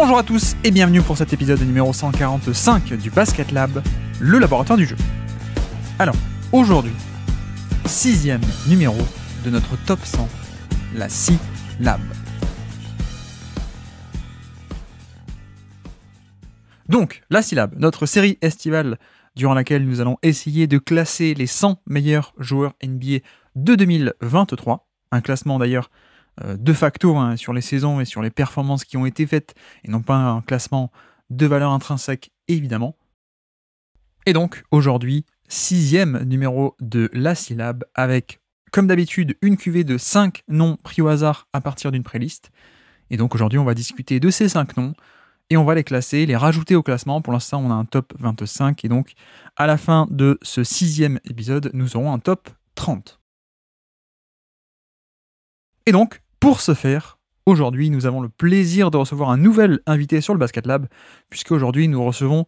Bonjour à tous et bienvenue pour cet épisode numéro 145 du Basket Lab, le laboratoire du jeu. Alors, aujourd'hui, 6e numéro de notre top 100, la C-Lab. Donc, la C-Lab, notre série estivale durant laquelle nous allons essayer de classer les 100 meilleurs joueurs NBA de 2023. Un classement d'ailleurs de facto sur les saisons et sur les performances qui ont été faites, et non pas un classement de valeur intrinsèque évidemment. Et donc aujourd'hui, 6e numéro de la C-Lab avec, comme d'habitude, une cuvée de 5 noms pris au hasard à partir d'une playlist. Et donc aujourd'hui on va discuter de ces 5 noms, et on va les classer, les rajouter au classement. Pour l'instant on a un top 25, et donc à la fin de ce 6e épisode, nous aurons un top 30. Et donc, pour ce faire, aujourd'hui, nous avons le plaisir de recevoir un nouvel invité sur le Basket Lab, puisqu'aujourd'hui, nous recevons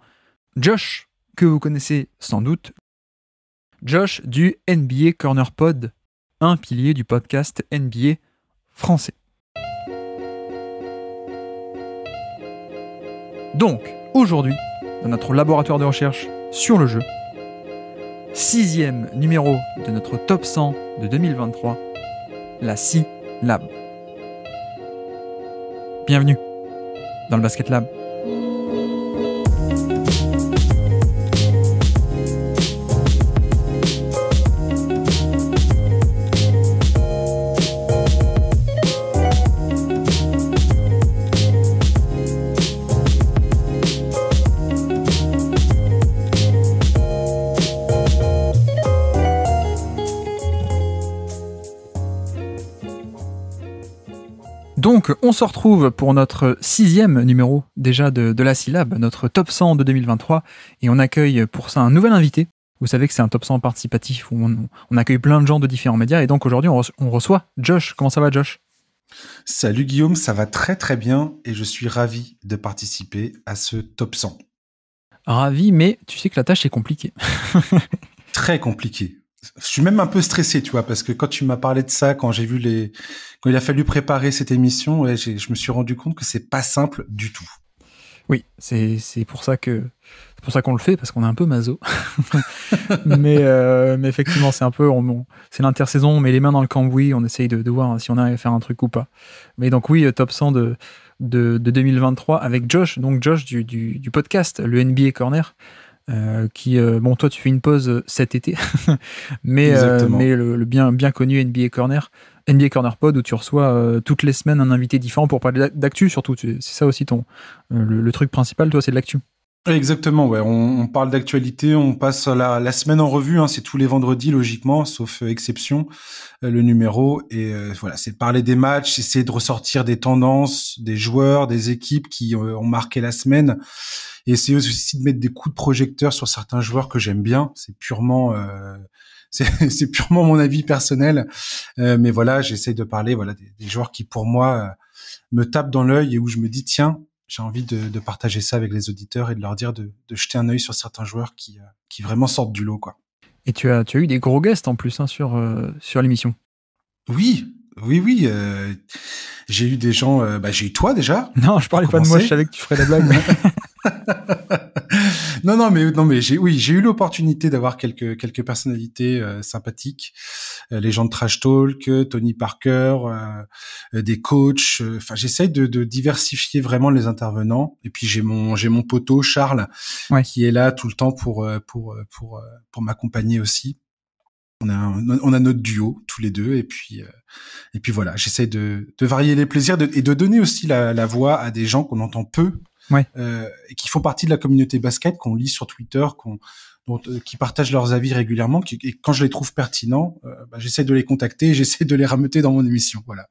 Josh, que vous connaissez sans doute. Josh du NBA Corner Pod, un pilier du podcast NBA français. Donc, aujourd'hui, dans notre laboratoire de recherche sur le jeu, 6e numéro de notre top 100 de 2023, la C-Lab. Bienvenue dans le Basket Lab. Donc, on se retrouve pour notre 6e numéro déjà de la C-Lab, notre top 100 de 2023, et on accueille pour ça un nouvel invité. Vous savez que c'est un top 100 participatif où on accueille plein de gens de différents médias, et donc aujourd'hui on reçoit Josh. Comment ça va, Josh ? Salut Guillaume, ça va très très bien, et je suis ravi de participer à ce top 100. Ravi, mais tu sais que la tâche est compliquée. Très compliqué. Je suis même un peu stressé, tu vois, parce que quand tu m'as parlé de ça, quand il a fallu préparer cette émission, je me suis rendu compte que c'est pas simple du tout. Oui, c'est pour ça qu'on le fait, parce qu'on est un peu maso. mais effectivement, c'est un peu, c'est l'intersaison, on met les mains dans le cambouis, on essaye de voir si on arrive à faire un truc ou pas. Mais donc oui, top 100 de 2023 avec Josh, donc Josh du podcast, le NBA Corner. Toi tu fais une pause cet été, mais le bien connu NBA Corner Pod, où tu reçois toutes les semaines un invité différent pour parler d'actu surtout. C'est ça aussi le truc principal, toi, c'est de l'actu. Exactement, ouais. On parle d'actualité, on passe la semaine en revue, c'est tous les vendredis logiquement, sauf exception, le numéro, et voilà, c'est de parler des matchs, essayer de ressortir des tendances, des joueurs, des équipes qui ont marqué la semaine, et essayer aussi de mettre des coups de projecteur sur certains joueurs que j'aime bien. C'est purement c'est purement mon avis personnel, mais voilà, j'essaie de parler des joueurs qui pour moi me tapent dans l'œil, et où je me dis tiens, j'ai envie de partager ça avec les auditeurs et de leur dire de jeter un œil sur certains joueurs qui vraiment sortent du lot, quoi. Et tu as eu des gros guests en plus sur l'émission. Oui. J'ai eu des gens. J'ai eu toi déjà. Non, je parlais pas de moi. Je savais que tu ferais la blague. Non, mais j'ai eu l'opportunité d'avoir quelques personnalités sympathiques, les gens de Trash Talk, Tony Parker, des coachs. J'essaye de diversifier vraiment les intervenants. Et puis j'ai mon poteau Charles, ouais, qui est là tout le temps pour m'accompagner aussi. On a notre duo tous les deux, et puis voilà, j'essaie de varier les plaisirs et de donner aussi la voix à des gens qu'on entend peu, ouais, et qui font partie de la communauté basket, qu'on lit sur Twitter, qui partagent leurs avis régulièrement, et quand je les trouve pertinents, j'essaie de les contacter et j'essaie de les rameuter dans mon émission. Voilà.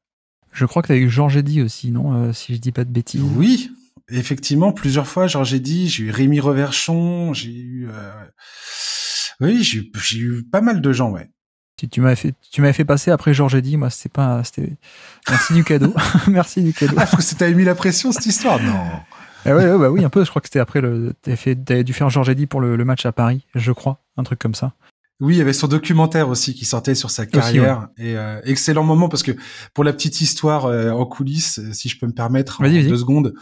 Je crois que tu as eu Georges Eddy aussi, non, si je dis pas de bêtises. Oui, effectivement, plusieurs fois Georges Eddy, j'ai eu Rémi Reverchon, j'ai eu pas mal de gens, ouais. Tu m'avais fait passer après Georges Eddy, moi c'était merci du cadeau. Merci du cadeau. Ah, parce que t'avais mis la pression, cette histoire. Non. Oui, un peu, je crois que c'était après t'avais dû faire Georges Eddy pour le match à Paris, je crois, un truc comme ça. Oui, il y avait son documentaire aussi qui sortait sur sa carrière. Aussi, ouais. Et excellent moment parce que pour la petite histoire en coulisses, si je peux me permettre, en 2 secondes,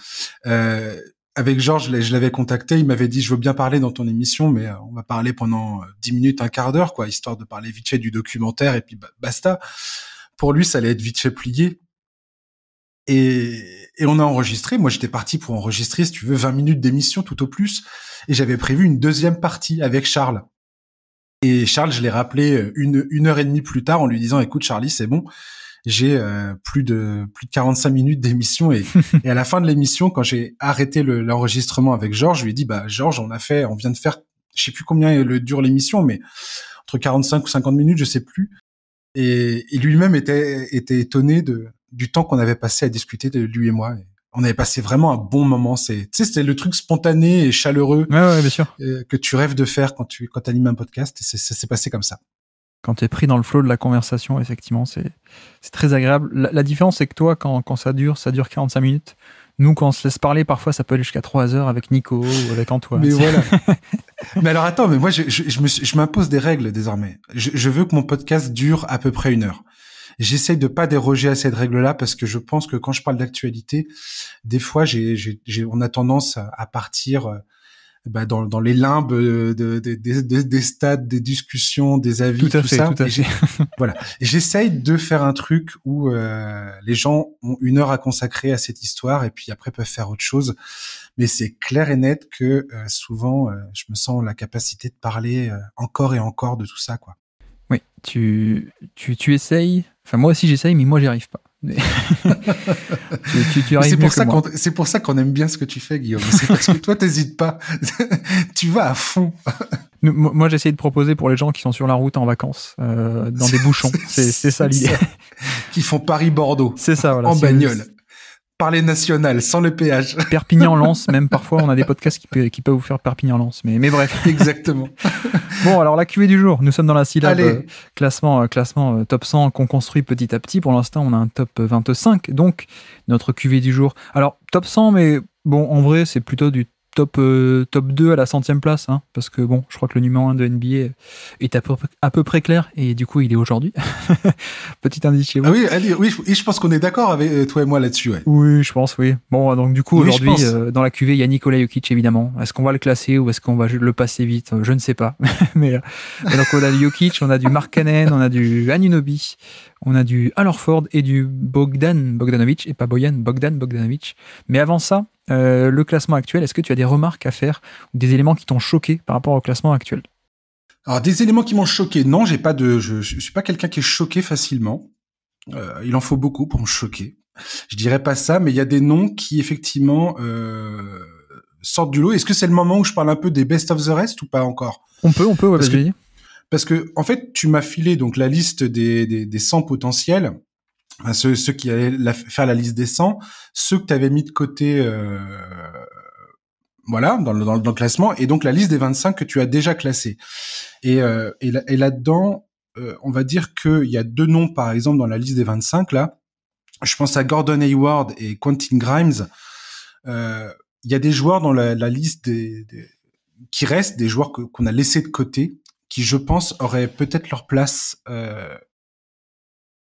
avec Georges, je l'avais contacté, il m'avait dit je veux bien parler dans ton émission, mais on va parler pendant 10 minutes, un quart d'heure, quoi, histoire de parler vite fait du documentaire et puis basta. Pour lui, ça allait être vite fait plié. Et on a enregistré. Moi, j'étais parti pour enregistrer, si tu veux, 20 minutes d'émission tout au plus. Et j'avais prévu une deuxième partie avec Charles. Et Charles, je l'ai rappelé une heure et demie plus tard en lui disant, écoute, Charlie, c'est bon. J'ai plus de 45 minutes d'émission et à la fin de l'émission, quand j'ai arrêté l'enregistrement avec Georges, je lui ai dit, bah, Georges, on vient de faire, je sais plus combien dure l'émission, mais entre 45 ou 50 minutes, je sais plus. Et lui-même était étonné du temps qu'on avait passé à discuter de lui et moi. Et on avait passé vraiment un bon moment. C'était le truc spontané et chaleureux ouais, bien sûr. Que tu rêves de faire quand t'animes un podcast. Et ça s'est passé comme ça. Quand tu es pris dans le flow de la conversation, effectivement, c'est très agréable. La différence, c'est que toi, quand ça dure 45 minutes. Nous, quand on se laisse parler, parfois, ça peut aller jusqu'à 3 heures avec Nico ou avec Antoine. Mais voilà. Mais alors, attends, mais moi, je m'impose des règles désormais. Je veux que mon podcast dure à peu près 1 heure. J'essaye de pas déroger à cette règle-là parce que je pense que quand je parle d'actualité, des fois, on a tendance à partir dans les limbes des stades, des discussions, des avis, tout ça. Tout à fait. Voilà. J'essaye de faire un truc où les gens ont 1 heure à consacrer à cette histoire et puis après peuvent faire autre chose. Mais c'est clair et net que souvent, je me sens la capacité de parler encore et encore de tout ça, quoi. Oui, tu essayes. Enfin, moi aussi j'essaye, mais moi j'y arrive pas. tu arrives mieux que moi. C'est pour ça qu'on aime bien ce que tu fais, Guillaume. C'est parce que toi, t'hésites pas. Tu vas à fond. Moi, j'essaye de proposer pour les gens qui sont sur la route en vacances, dans des bouchons. C'est ça l'idée. Qui font Paris-Bordeaux. C'est ça, voilà. En bagnole. Par les nationales, sans le péage. Perpignan-Lens, même parfois, on a des podcasts qui peuvent vous faire Perpignan-Lens. Mais bref. Exactement. Bon, alors la cuvée du jour. Nous sommes dans la syllabe classement top 100 qu'on construit petit à petit. Pour l'instant, on a un top 25. Donc, notre cuvée du jour. Alors, top 100, mais bon, en vrai, c'est plutôt du top 2 à la 100e place, hein, parce que bon, je crois que le numéro 1 de NBA est à peu près clair, et du coup, il est aujourd'hui. Petit indice chez vous. Ah oui, allez, oui, je pense qu'on est d'accord avec toi et moi là-dessus. Ouais. Oui, je pense, oui. Bon, donc du coup, aujourd'hui, dans la cuvée, il y a Nikola Jokic, évidemment. Est-ce qu'on va le classer ou est-ce qu'on va le passer vite? Je ne sais pas. mais donc, on a du Jokic, on a du Markkanen, on a du Anunoby, on a du Al Horford et du Bogdanovic, et pas Bogdan Bogdanovic. Mais avant ça, le classement actuel, est-ce que tu as des remarques à faire ou des éléments qui t'ont choqué par rapport au classement actuel? Alors, des éléments qui m'ont choqué, non, je suis pas quelqu'un qui est choqué facilement. Il en faut beaucoup pour me choquer. Je dirais pas ça, mais il y a des noms qui effectivement sortent du lot. Est-ce que c'est le moment où je parle un peu des best of the rest ou pas encore? On peut, ouais, vas-y. Parce que en fait, tu m'as filé donc la liste des 100 potentiels. Enfin, ceux qui allaient faire la liste des 100, ceux que tu avais mis de côté voilà, dans le classement, et donc la liste des 25 que tu as déjà classés. Et là-dedans, on va dire qu'il y a 2 noms, par exemple, dans la liste des 25, là. Je pense à Gordon Hayward et Quentin Grimes. Il y a des joueurs dans la liste qui restent, des joueurs qu'on a laissés de côté, qui, je pense, auraient peut-être leur place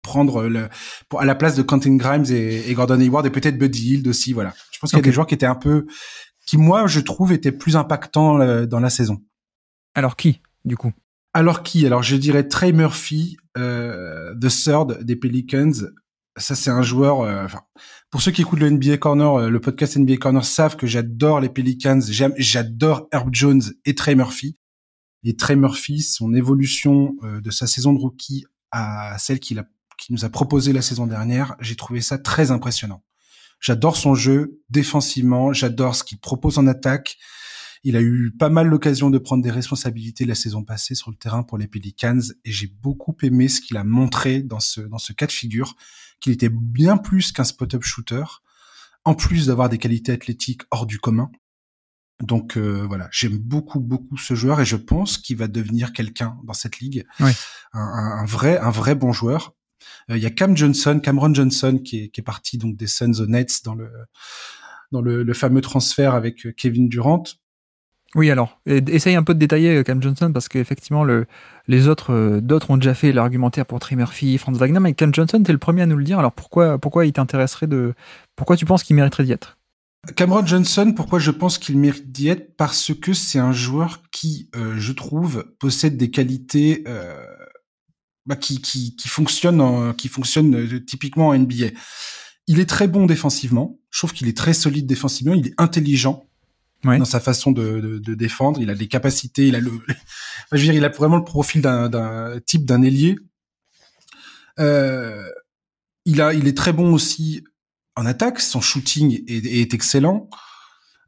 prendre à la place de Quentin Grimes et Gordon Hayward, et peut-être Buddy Hield aussi, voilà. Je pense qu'il y a des joueurs qui étaient qui, moi, je trouve, étaient plus impactants dans la saison. Alors qui, du coup? Alors, je dirais Trey Murphy, the third des Pelicans. Ça, c'est un joueur, pour ceux qui écoutent le NBA Corner, le podcast NBA Corner savent que j'adore les Pelicans, j'adore Herb Jones et Trey Murphy. Et Trey Murphy, son évolution de sa saison de rookie à celle qui nous a proposé la saison dernière, j'ai trouvé ça très impressionnant. J'adore son jeu défensivement, j'adore ce qu'il propose en attaque. Il a eu pas mal l'occasion de prendre des responsabilités la saison passée sur le terrain pour les Pelicans, et j'ai beaucoup aimé ce qu'il a montré dans ce cas de figure, qu'il était bien plus qu'un spot-up shooter, en plus d'avoir des qualités athlétiques hors du commun. Donc voilà, j'aime beaucoup ce joueur, et je pense qu'il va devenir quelqu'un dans cette ligue, oui. un vrai bon joueur. Il y a Cameron Johnson qui est parti donc des Suns aux Nets dans le fameux transfert avec Kevin Durant. Oui, alors, essaye un peu de détailler Cam Johnson, parce qu'effectivement, les autres, d'autres ont déjà fait l'argumentaire pour Trey Murphy, Franz Wagner, mais Cam Johnson, t'es le premier à nous le dire. Alors pourquoi il t'intéresserait pourquoi tu penses qu'il mériterait d'y être? Cameron Johnson, pourquoi je pense qu'il mérite d'y être? Parce que c'est un joueur qui, je trouve, possède des qualités qui fonctionnent, typiquement en NBA. Il est très bon défensivement. Je trouve qu'il est très solide défensivement. Il est intelligent Ouais. dans sa façon de défendre. Il a des capacités. Je veux dire, il a vraiment le profil d'un type d'un ailier. Il est très bon aussi en attaque. Son shooting est excellent.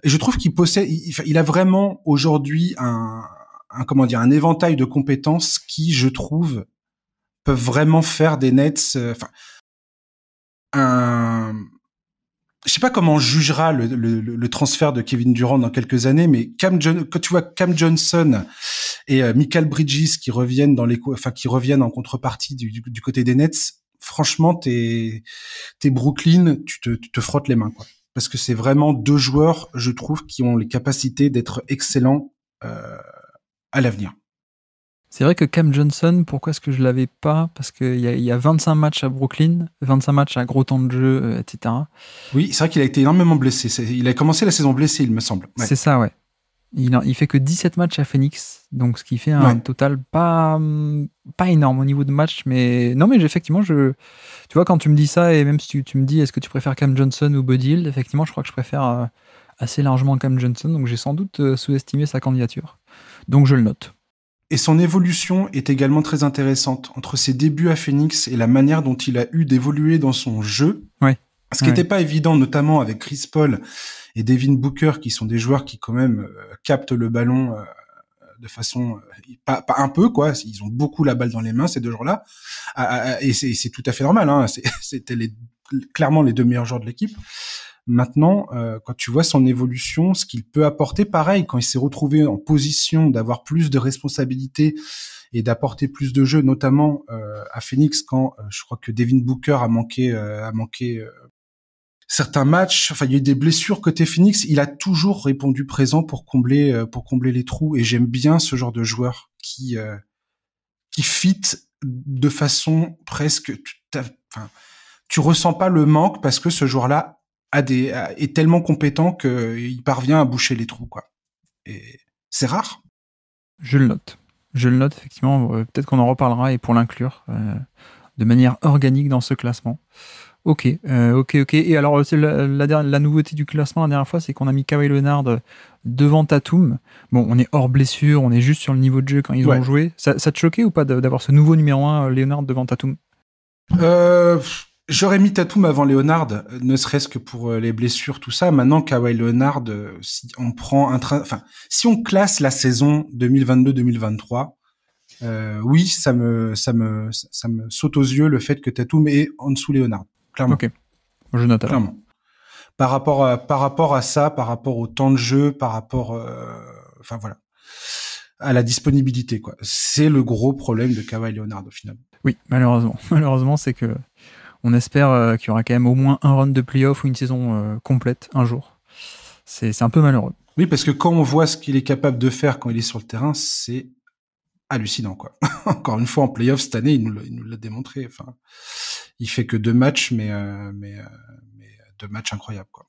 Et je trouve il a vraiment aujourd'hui un éventail de compétences qui, je trouve, peuvent vraiment faire des Nets. Je sais pas comment on jugera le transfert de Kevin Durant dans quelques années, mais quand tu vois Cam Johnson et Mikal Bridges qui reviennent en contrepartie du côté des Nets, franchement, t'es Brooklyn, tu te frottes les mains, quoi. Parce que c'est vraiment deux joueurs, je trouve, qui ont les capacités d'être excellents à l'avenir. C'est vrai que Cam Johnson, pourquoi est-ce que je l'avais pas? Parce qu'il y a 25 matchs à Brooklyn, 25 matchs à gros temps de jeu, etc. Oui, c'est vrai qu'il a été énormément blessé. Il a commencé la saison blessé, il me semble. Ouais. C'est ça, ouais. Il fait que 17 matchs à Phoenix, donc ce qui fait un total pas énorme au niveau de match, mais non, mais effectivement, tu vois, quand tu me dis ça, et même si tu me dis est-ce que tu préfères Cam Johnson ou Buddy Hield, effectivement, je crois que je préfère assez largement Cam Johnson, donc j'ai sans doute sous-estimé sa candidature. Donc je le note. Et son évolution est également très intéressante. Entre ses débuts à Phoenix et la manière dont il a eu d'évoluer dans son jeu, ce qui n'était pas évident, notamment avec Chris Paul et Devin Booker, qui sont des joueurs qui quand même captent le ballon de façon pas un peu, quoi. Ils ont beaucoup la balle dans les mains, ces deux joueurs-là, et c'est tout à fait normal, hein. C'était clairement les deux meilleurs joueurs de l'équipe. Maintenant, quand tu vois son évolution, ce qu'il peut apporter, pareil, quand il s'est retrouvé en position d'avoir plus de responsabilités et d'apporter plus de jeux, notamment à Phoenix, quand je crois que Devin Booker a manqué certains matchs. Enfin, il y a eu des blessures côté Phoenix. Il a toujours répondu présent pour combler les trous. Et j'aime bien ce genre de joueur qui fit de façon presque. Tu ressens pas le manque parce que ce joueur-là est tellement compétent qu'il parvient à boucher les trous, quoi. Et c'est rare. Je le note, effectivement. Peut-être qu'on en reparlera, et pour l'inclure de manière organique dans ce classement. Ok. Et alors, la nouveauté du classement la dernière fois, c'est qu'on a mis Kawhi Leonard devant Tatum. Bon, on est hors blessure, on est juste sur le niveau de jeu quand ils ont joué. Ça te choquait ou pas d'avoir ce nouveau numéro 1 Leonard devant Tatum? J'aurais mis Tatum avant Leonard, ne serait-ce que pour les blessures, tout ça. Maintenant, Kawhi Leonard, si on classe la saison 2022-2023, oui, ça me saute aux yeux le fait que Tatum est en dessous Leonard. Clairement. Ok, je note alors. Clairement. Par rapport à ça, par rapport au temps de jeu, par rapport, à la disponibilité, quoi. C'est le gros problème de Kawhi Leonard au final. Oui, malheureusement. Malheureusement, c'est que on espère qu'il y aura quand même au moins un round de playoff ou une saison complète un jour. C'est un peu malheureux. Oui, parce que quand on voit ce qu'il est capable de faire quand il est sur le terrain, c'est hallucinant, quoi. Encore une fois, en playoff cette année, il nous l'a démontré. Enfin, il fait que 2 matchs, mais 2 matchs incroyables, quoi.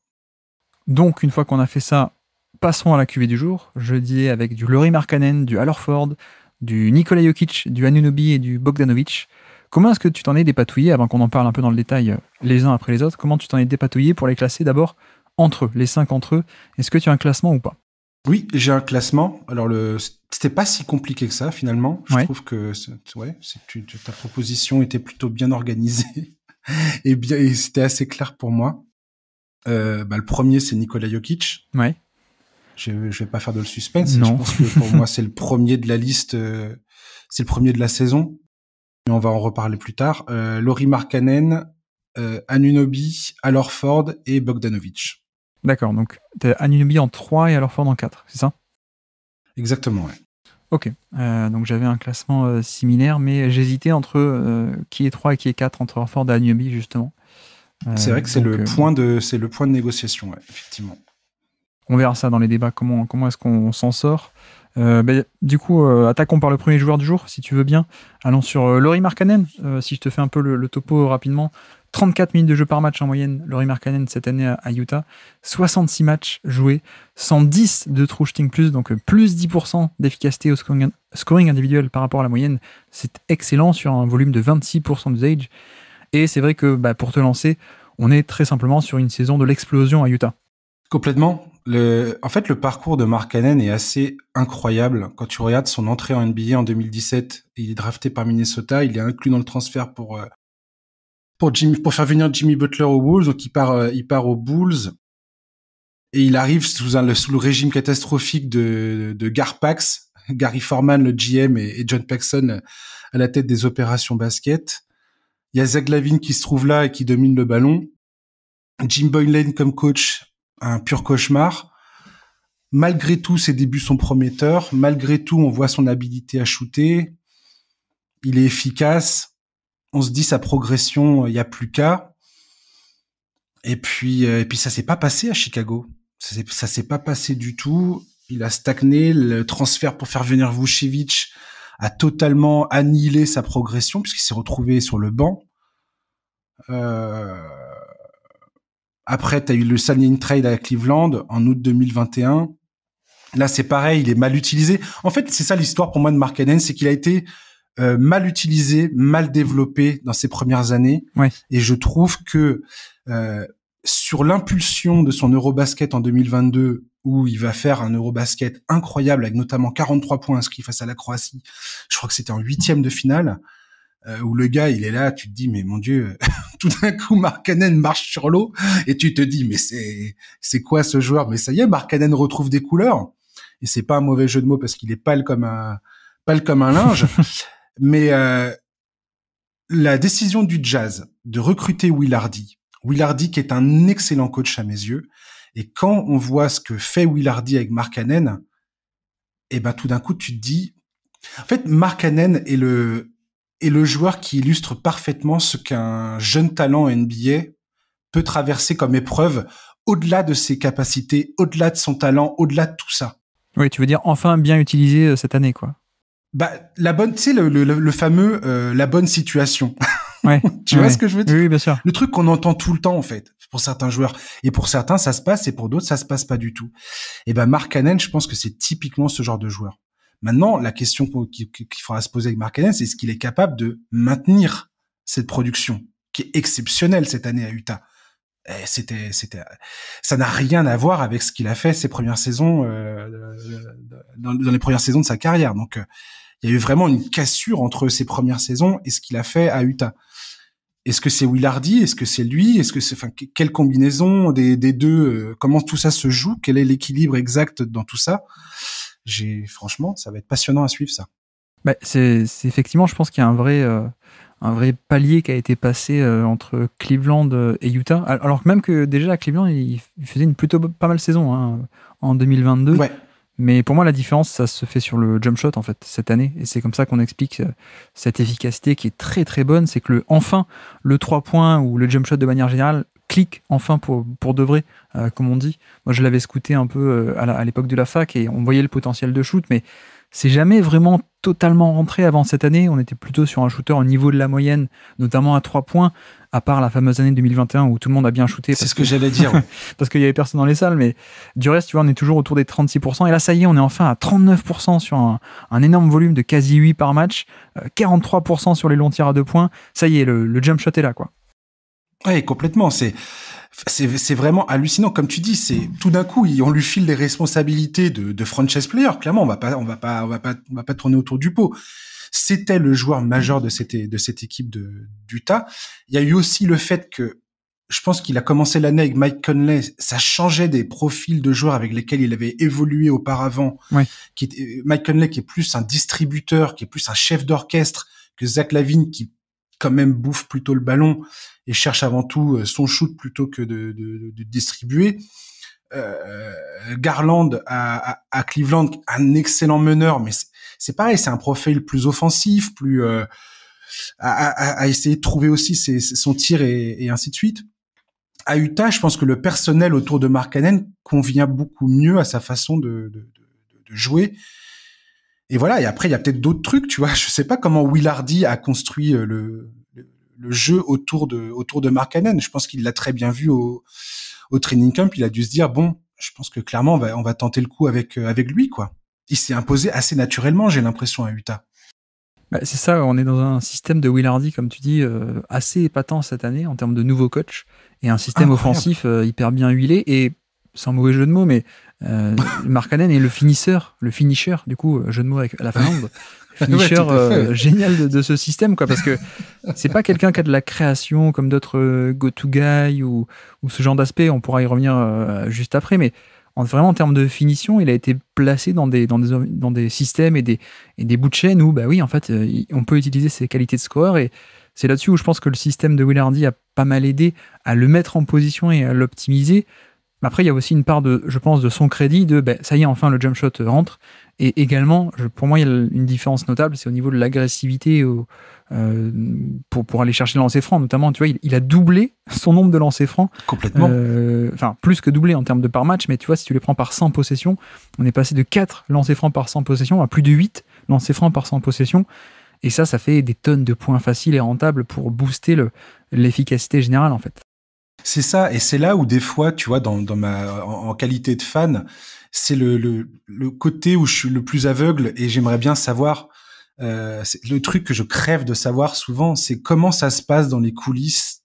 Donc, une fois qu'on a fait ça, passons à la cuvée du jour. Jeudi avec du Lauri Markkanen, du Al Horford, du Nikola Jokic, du Anunoby et du Bogdanovic. Comment est-ce que tu t'en es dépatouillé, avant qu'on en parle un peu dans le détail les uns après les autres, comment tu t'en es dépatouillé pour les classer d'abord entre eux, les 5 entre eux? Est-ce que tu as un classement ou pas? Oui, j'ai un classement. Alors, c'était pas si compliqué que ça, finalement. Je trouve que ta proposition était plutôt bien organisée et c'était assez clair pour moi. Le premier, c'est Nikola Jokic. Ouais. Je vais pas faire de le suspense. Non. Je pense que pour moi, c'est le premier de la liste. C'est le premier de la saison. Mais on va en reparler plus tard. Lauri Markkanen, Anunoby, Al Horford et Bogdanovic. D'accord, donc t'as Anunoby en 3 et Al Horford en 4, c'est ça? Exactement, ouais. Ok, donc j'avais un classement similaire, mais j'hésitais entre qui est 3 et qui est 4, entre Horford et Anunoby, justement. C'est vrai que c'est le point de négociation, ouais, effectivement. On verra ça dans les débats, comment est-ce qu'on s'en sort. Du coup, attaquons par le premier joueur du jour, si tu veux bien. Allons sur Lauri Markkanen. Si je te fais un peu le topo rapidement. 34 minutes de jeu par match en moyenne, Lauri Markkanen cette année à Utah. 66 matchs joués, 110 de true shooting plus, donc plus 10% d'efficacité au scoring individuel par rapport à la moyenne. C'est excellent sur un volume de 26% d'usage. Et c'est vrai que pour te lancer, on est très simplement sur une saison de l'explosion à Utah. Complètement. En fait, le parcours de Markkanen est assez incroyable. Quand tu regardes son entrée en NBA en 2017, il est drafté par Minnesota, il est inclus dans le transfert pour faire venir Jimmy Butler aux Bulls. Donc il part aux Bulls et il arrive sous le régime catastrophique de Garpax, Gary Foreman le GM et John Paxson à la tête des opérations basket. Il y a Zach LaVine qui se trouve là et qui domine le ballon. Jim Boylan comme coach, un pur cauchemar. Malgré tout, ses débuts sont prometteurs. Malgré tout, on voit son habilité à shooter. Il est efficace. On se dit sa progression, il y a plus qu'à. Et puis ça s'est pas passé à Chicago. Ça s'est pas passé du tout. Il a stagné. Le transfert pour faire venir Vucevic a totalement annihilé sa progression puisqu'il s'est retrouvé sur le banc. Après, t'as eu le signing trade à Cleveland en août 2021. Là, c'est pareil, il est mal utilisé. En fait, c'est ça l'histoire pour moi de Markkanen, c'est qu'il a été mal utilisé, mal développé dans ses premières années. Ouais. Et je trouve que sur l'impulsion de son Eurobasket en 2022, où il va faire un Eurobasket incroyable, avec notamment 43 points inscrits face à la Croatie, je crois que c'était en 8e de finale, où le gars, il est là, tu te dis, mais mon Dieu, tout d'un coup, Markkanen marche sur l'eau, et tu te dis, mais c'est quoi ce joueur? Mais ça y est, Markkanen retrouve des couleurs, et c'est pas un mauvais jeu de mots parce qu'il est pâle comme un linge, mais la décision du Jazz de recruter Will Hardy qui est un excellent coach à mes yeux, et quand on voit ce que fait Will Hardy avec Markkanen, et tout d'un coup, tu te dis, en fait, Markkanen est le joueur qui illustre parfaitement ce qu'un jeune talent NBA peut traverser comme épreuve, au-delà de ses capacités, au-delà de son talent, au-delà de tout ça. Oui, tu veux dire enfin bien utilisé cette année, quoi. La bonne, tu sais, le fameux la bonne situation. Ouais. Tu vois ce que je veux dire? Oui, bien sûr. Le truc qu'on entend tout le temps, en fait, pour certains joueurs. Et pour certains, ça se passe, et pour d'autres, ça se passe pas du tout. Et Markkanen, je pense que c'est typiquement ce genre de joueur. Maintenant, la question qu'il faudra se poser avec Markkanen, c'est est-ce qu'il est capable de maintenir cette production, qui est exceptionnelle cette année à Utah. Ça n'a rien à voir avec ce qu'il a fait ses premières saisons, dans les premières saisons de sa carrière. Donc, il y a eu vraiment une cassure entre ses premières saisons et ce qu'il a fait à Utah. Est-ce que c'est Will Hardy? Est-ce que c'est lui? Est-ce que quelle combinaison des deux? Comment tout ça se joue? Quel est l'équilibre exact dans tout ça? Franchement, ça va être passionnant à suivre, ça. C'est effectivement, je pense qu'il y a un vrai palier qui a été passé entre Cleveland et Utah. Alors même que déjà à Cleveland, il faisait une plutôt pas mal saison en 2022. Ouais. Mais pour moi, la différence, ça se fait sur le jump shot, en fait, cette année. Et c'est comme ça qu'on explique cette efficacité qui est très, très bonne. C'est que enfin, le 3 points ou le jump shot de manière générale clique enfin pour de vrai, comme on dit. Moi, je l'avais scouté un peu à l'époque de la fac et on voyait le potentiel de shoot, mais c'est jamais vraiment totalement rentré avant cette année. On était plutôt sur un shooter au niveau de la moyenne, notamment à 3 points, à part la fameuse année 2021 où tout le monde a bien shooté. C'est ce que j'allais dire. Ouais. Parce qu'il y avait personne dans les salles, mais du reste, tu vois, on est toujours autour des 36%. Et là, ça y est, on est enfin à 39% sur un énorme volume de quasi 8 par match, 43% sur les longs tirs à 2 points. Ça y est, le jump shot est là, quoi. Ouais, complètement. C'est vraiment hallucinant. Comme tu dis, c'est tout d'un coup, on lui file les responsabilités de franchise player. Clairement, on va pas tourner autour du pot. C'était le joueur majeur de cette équipe d'Utah. Il y a eu aussi le fait que je pense qu'il a commencé l'année avec Mike Conley. Ça changeait des profils de joueurs avec lesquels il avait évolué auparavant. Ouais. Mike Conley qui est plus un distributeur, qui est plus un chef d'orchestre que Zach LaVine qui quand même bouffe plutôt le ballon et cherche avant tout son shoot plutôt que de distribuer. Garland à Cleveland, un excellent meneur, mais c'est pareil, c'est un profil plus offensif, plus à essayer de trouver aussi son tir et ainsi de suite. à Utah, je pense que le personnel autour de Markkanen convient beaucoup mieux à sa façon de jouer. Et voilà. Et après, il y a peut-être d'autres trucs, tu vois. Je sais pas comment Will Hardy a construit le jeu autour de Markkanen. Je pense qu'il l'a très bien vu au training camp. Il a dû se dire, bon, je pense que clairement, on va tenter le coup avec lui, quoi. Il s'est imposé assez naturellement, j'ai l'impression, à Utah. Bah, c'est ça, on est dans un système de Will Hardy, comme tu dis, assez épatant cette année en termes de nouveaux coachs, et un système offensif hyper bien huilé, et sans mauvais jeu de mots, mais Markkanen est le finisher, du coup, jeu de mots avec la Finlande, finisher génial de ce système, quoi, parce que c'est pas quelqu'un qui a de la création comme d'autres go-to-guy ou ce genre d'aspect, on pourra y revenir juste après, mais vraiment en termes de finition, il a été placé dans des systèmes et des bouts de chaîne où, bah oui, en fait, on peut utiliser ses qualités de scoreur, et c'est là-dessus où je pense que le système de Will Hardy a pas mal aidé à le mettre en position et à l'optimiser. Mais après, il y a aussi une part je pense, de son crédit ça y est, enfin, le jump shot rentre. Et également, pour moi, il y a une différence notable, c'est au niveau de l'agressivité pour aller chercher le lancer franc. Notamment, tu vois, il a doublé son nombre de lancers francs. Complètement. Enfin, plus que doublé en termes de par match, mais tu vois, si tu les prends par 100 possessions, on est passé de 4 lancers francs par 100 possessions à plus de 8 lancers francs par 100 possessions. Et ça fait des tonnes de points faciles et rentables pour booster l'efficacité générale, en fait. C'est ça, et c'est là où des fois, tu vois, en qualité de fan, c'est le côté où je suis le plus aveugle, et j'aimerais bien savoir, c'est le truc que je crève de savoir souvent, c'est comment ça se passe dans les coulisses,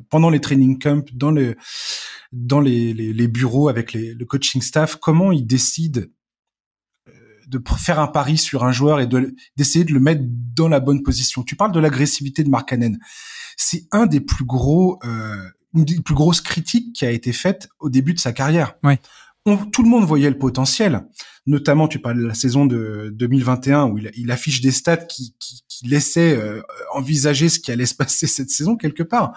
pendant les training camps, dans les bureaux avec le coaching staff, comment ils décident de faire un pari sur un joueur et d'essayer de le mettre dans la bonne position. Tu parles de l'agressivité de Markkanen. C'est une des plus grosses critiques qui a été faite au début de sa carrière. Oui. Tout le monde voyait le potentiel. Notamment, tu parles de la saison de 2021 où il affiche des stats qui laissaient envisager ce qui allait se passer cette saison quelque part.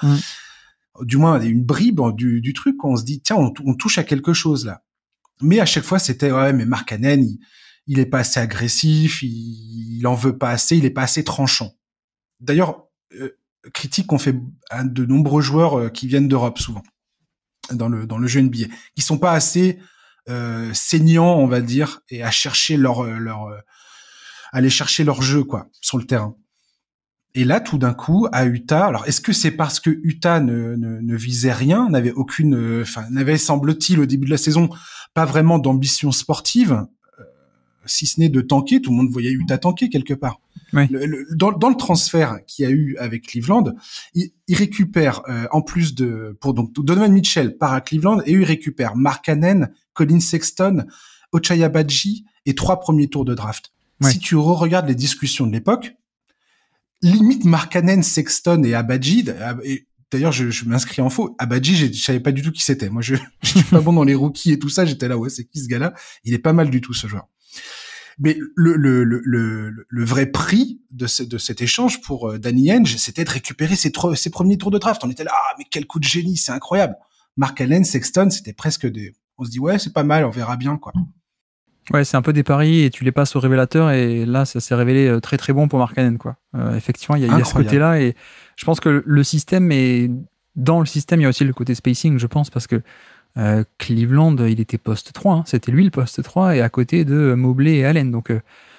Du moins, une bribe du truc. On se dit, tiens, on touche à quelque chose là. Mais à chaque fois, c'était, ouais, mais Markkanen, il est pas assez agressif, il en veut pas assez, il est pas assez tranchant. D'ailleurs, critique qu'on fait à de nombreux joueurs qui viennent d'Europe souvent dans le jeu NBA, qui sont pas assez saignants, on va dire, et à chercher aller chercher leur jeu, quoi, sur le terrain. Et là, tout d'un coup, à Utah, alors est-ce que c'est parce que Utah ne visait rien, n'avait, semble-t-il, au début de la saison, pas vraiment d'ambition sportive, si ce n'est de tanker. Tout le monde voyait Utah tanker quelque part. Oui. Dans le transfert qu'il y a eu avec Cleveland, il récupère en plus donc Donovan Mitchell part à Cleveland, et il récupère Markkanen, Colin Sexton, Ochai Agbaji et 3 premiers tours de draft. Oui. Si tu regardes les discussions de l'époque, limite Markkanen, Sexton et Agbaji. Et d'ailleurs, je m'inscris en faux. Agbaji, je savais pas du tout qui c'était. Moi, je suis pas bon dans les rookies et tout ça. J'étais là, ouais, c'est qui ce gars-là? Il est pas mal du tout, ce joueur. Mais le vrai prix de cet échange pour Danny Ainge, c'était de récupérer ses premiers tours de draft. On était là, mais quel coup de génie, c'est incroyable. Markkanen, Sexton, c'était presque on se dit, ouais, c'est pas mal, on verra bien, quoi. Ouais, c'est un peu des paris, et tu les passes au révélateur, et là, ça s'est révélé très très bon pour Markkanen, quoi. Effectivement, il y a ce côté-là, et je pense que dans le système, il y a aussi le côté spacing, je pense, parce que Cleveland, il était poste 3, hein. C'était lui le poste 3, et à côté de Mobley et Allen. Donc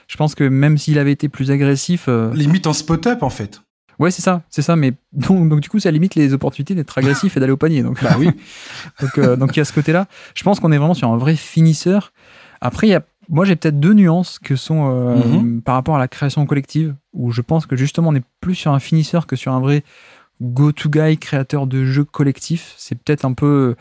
je pense que même s'il avait été plus agressif... Limite en spot-up, en fait. Ouais, c'est ça, mais donc du coup, ça limite les opportunités d'être agressif et d'aller au panier. Donc, bah oui. donc il y a ce côté-là. Je pense qu'on est vraiment sur un vrai finisseur. Après, moi, j'ai peut-être 2 nuances que sont par rapport à la création collective, où je pense que justement, on est plus sur un finisseur que sur un vrai go-to-guy créateur de jeux collectifs. C'est peut-être un peu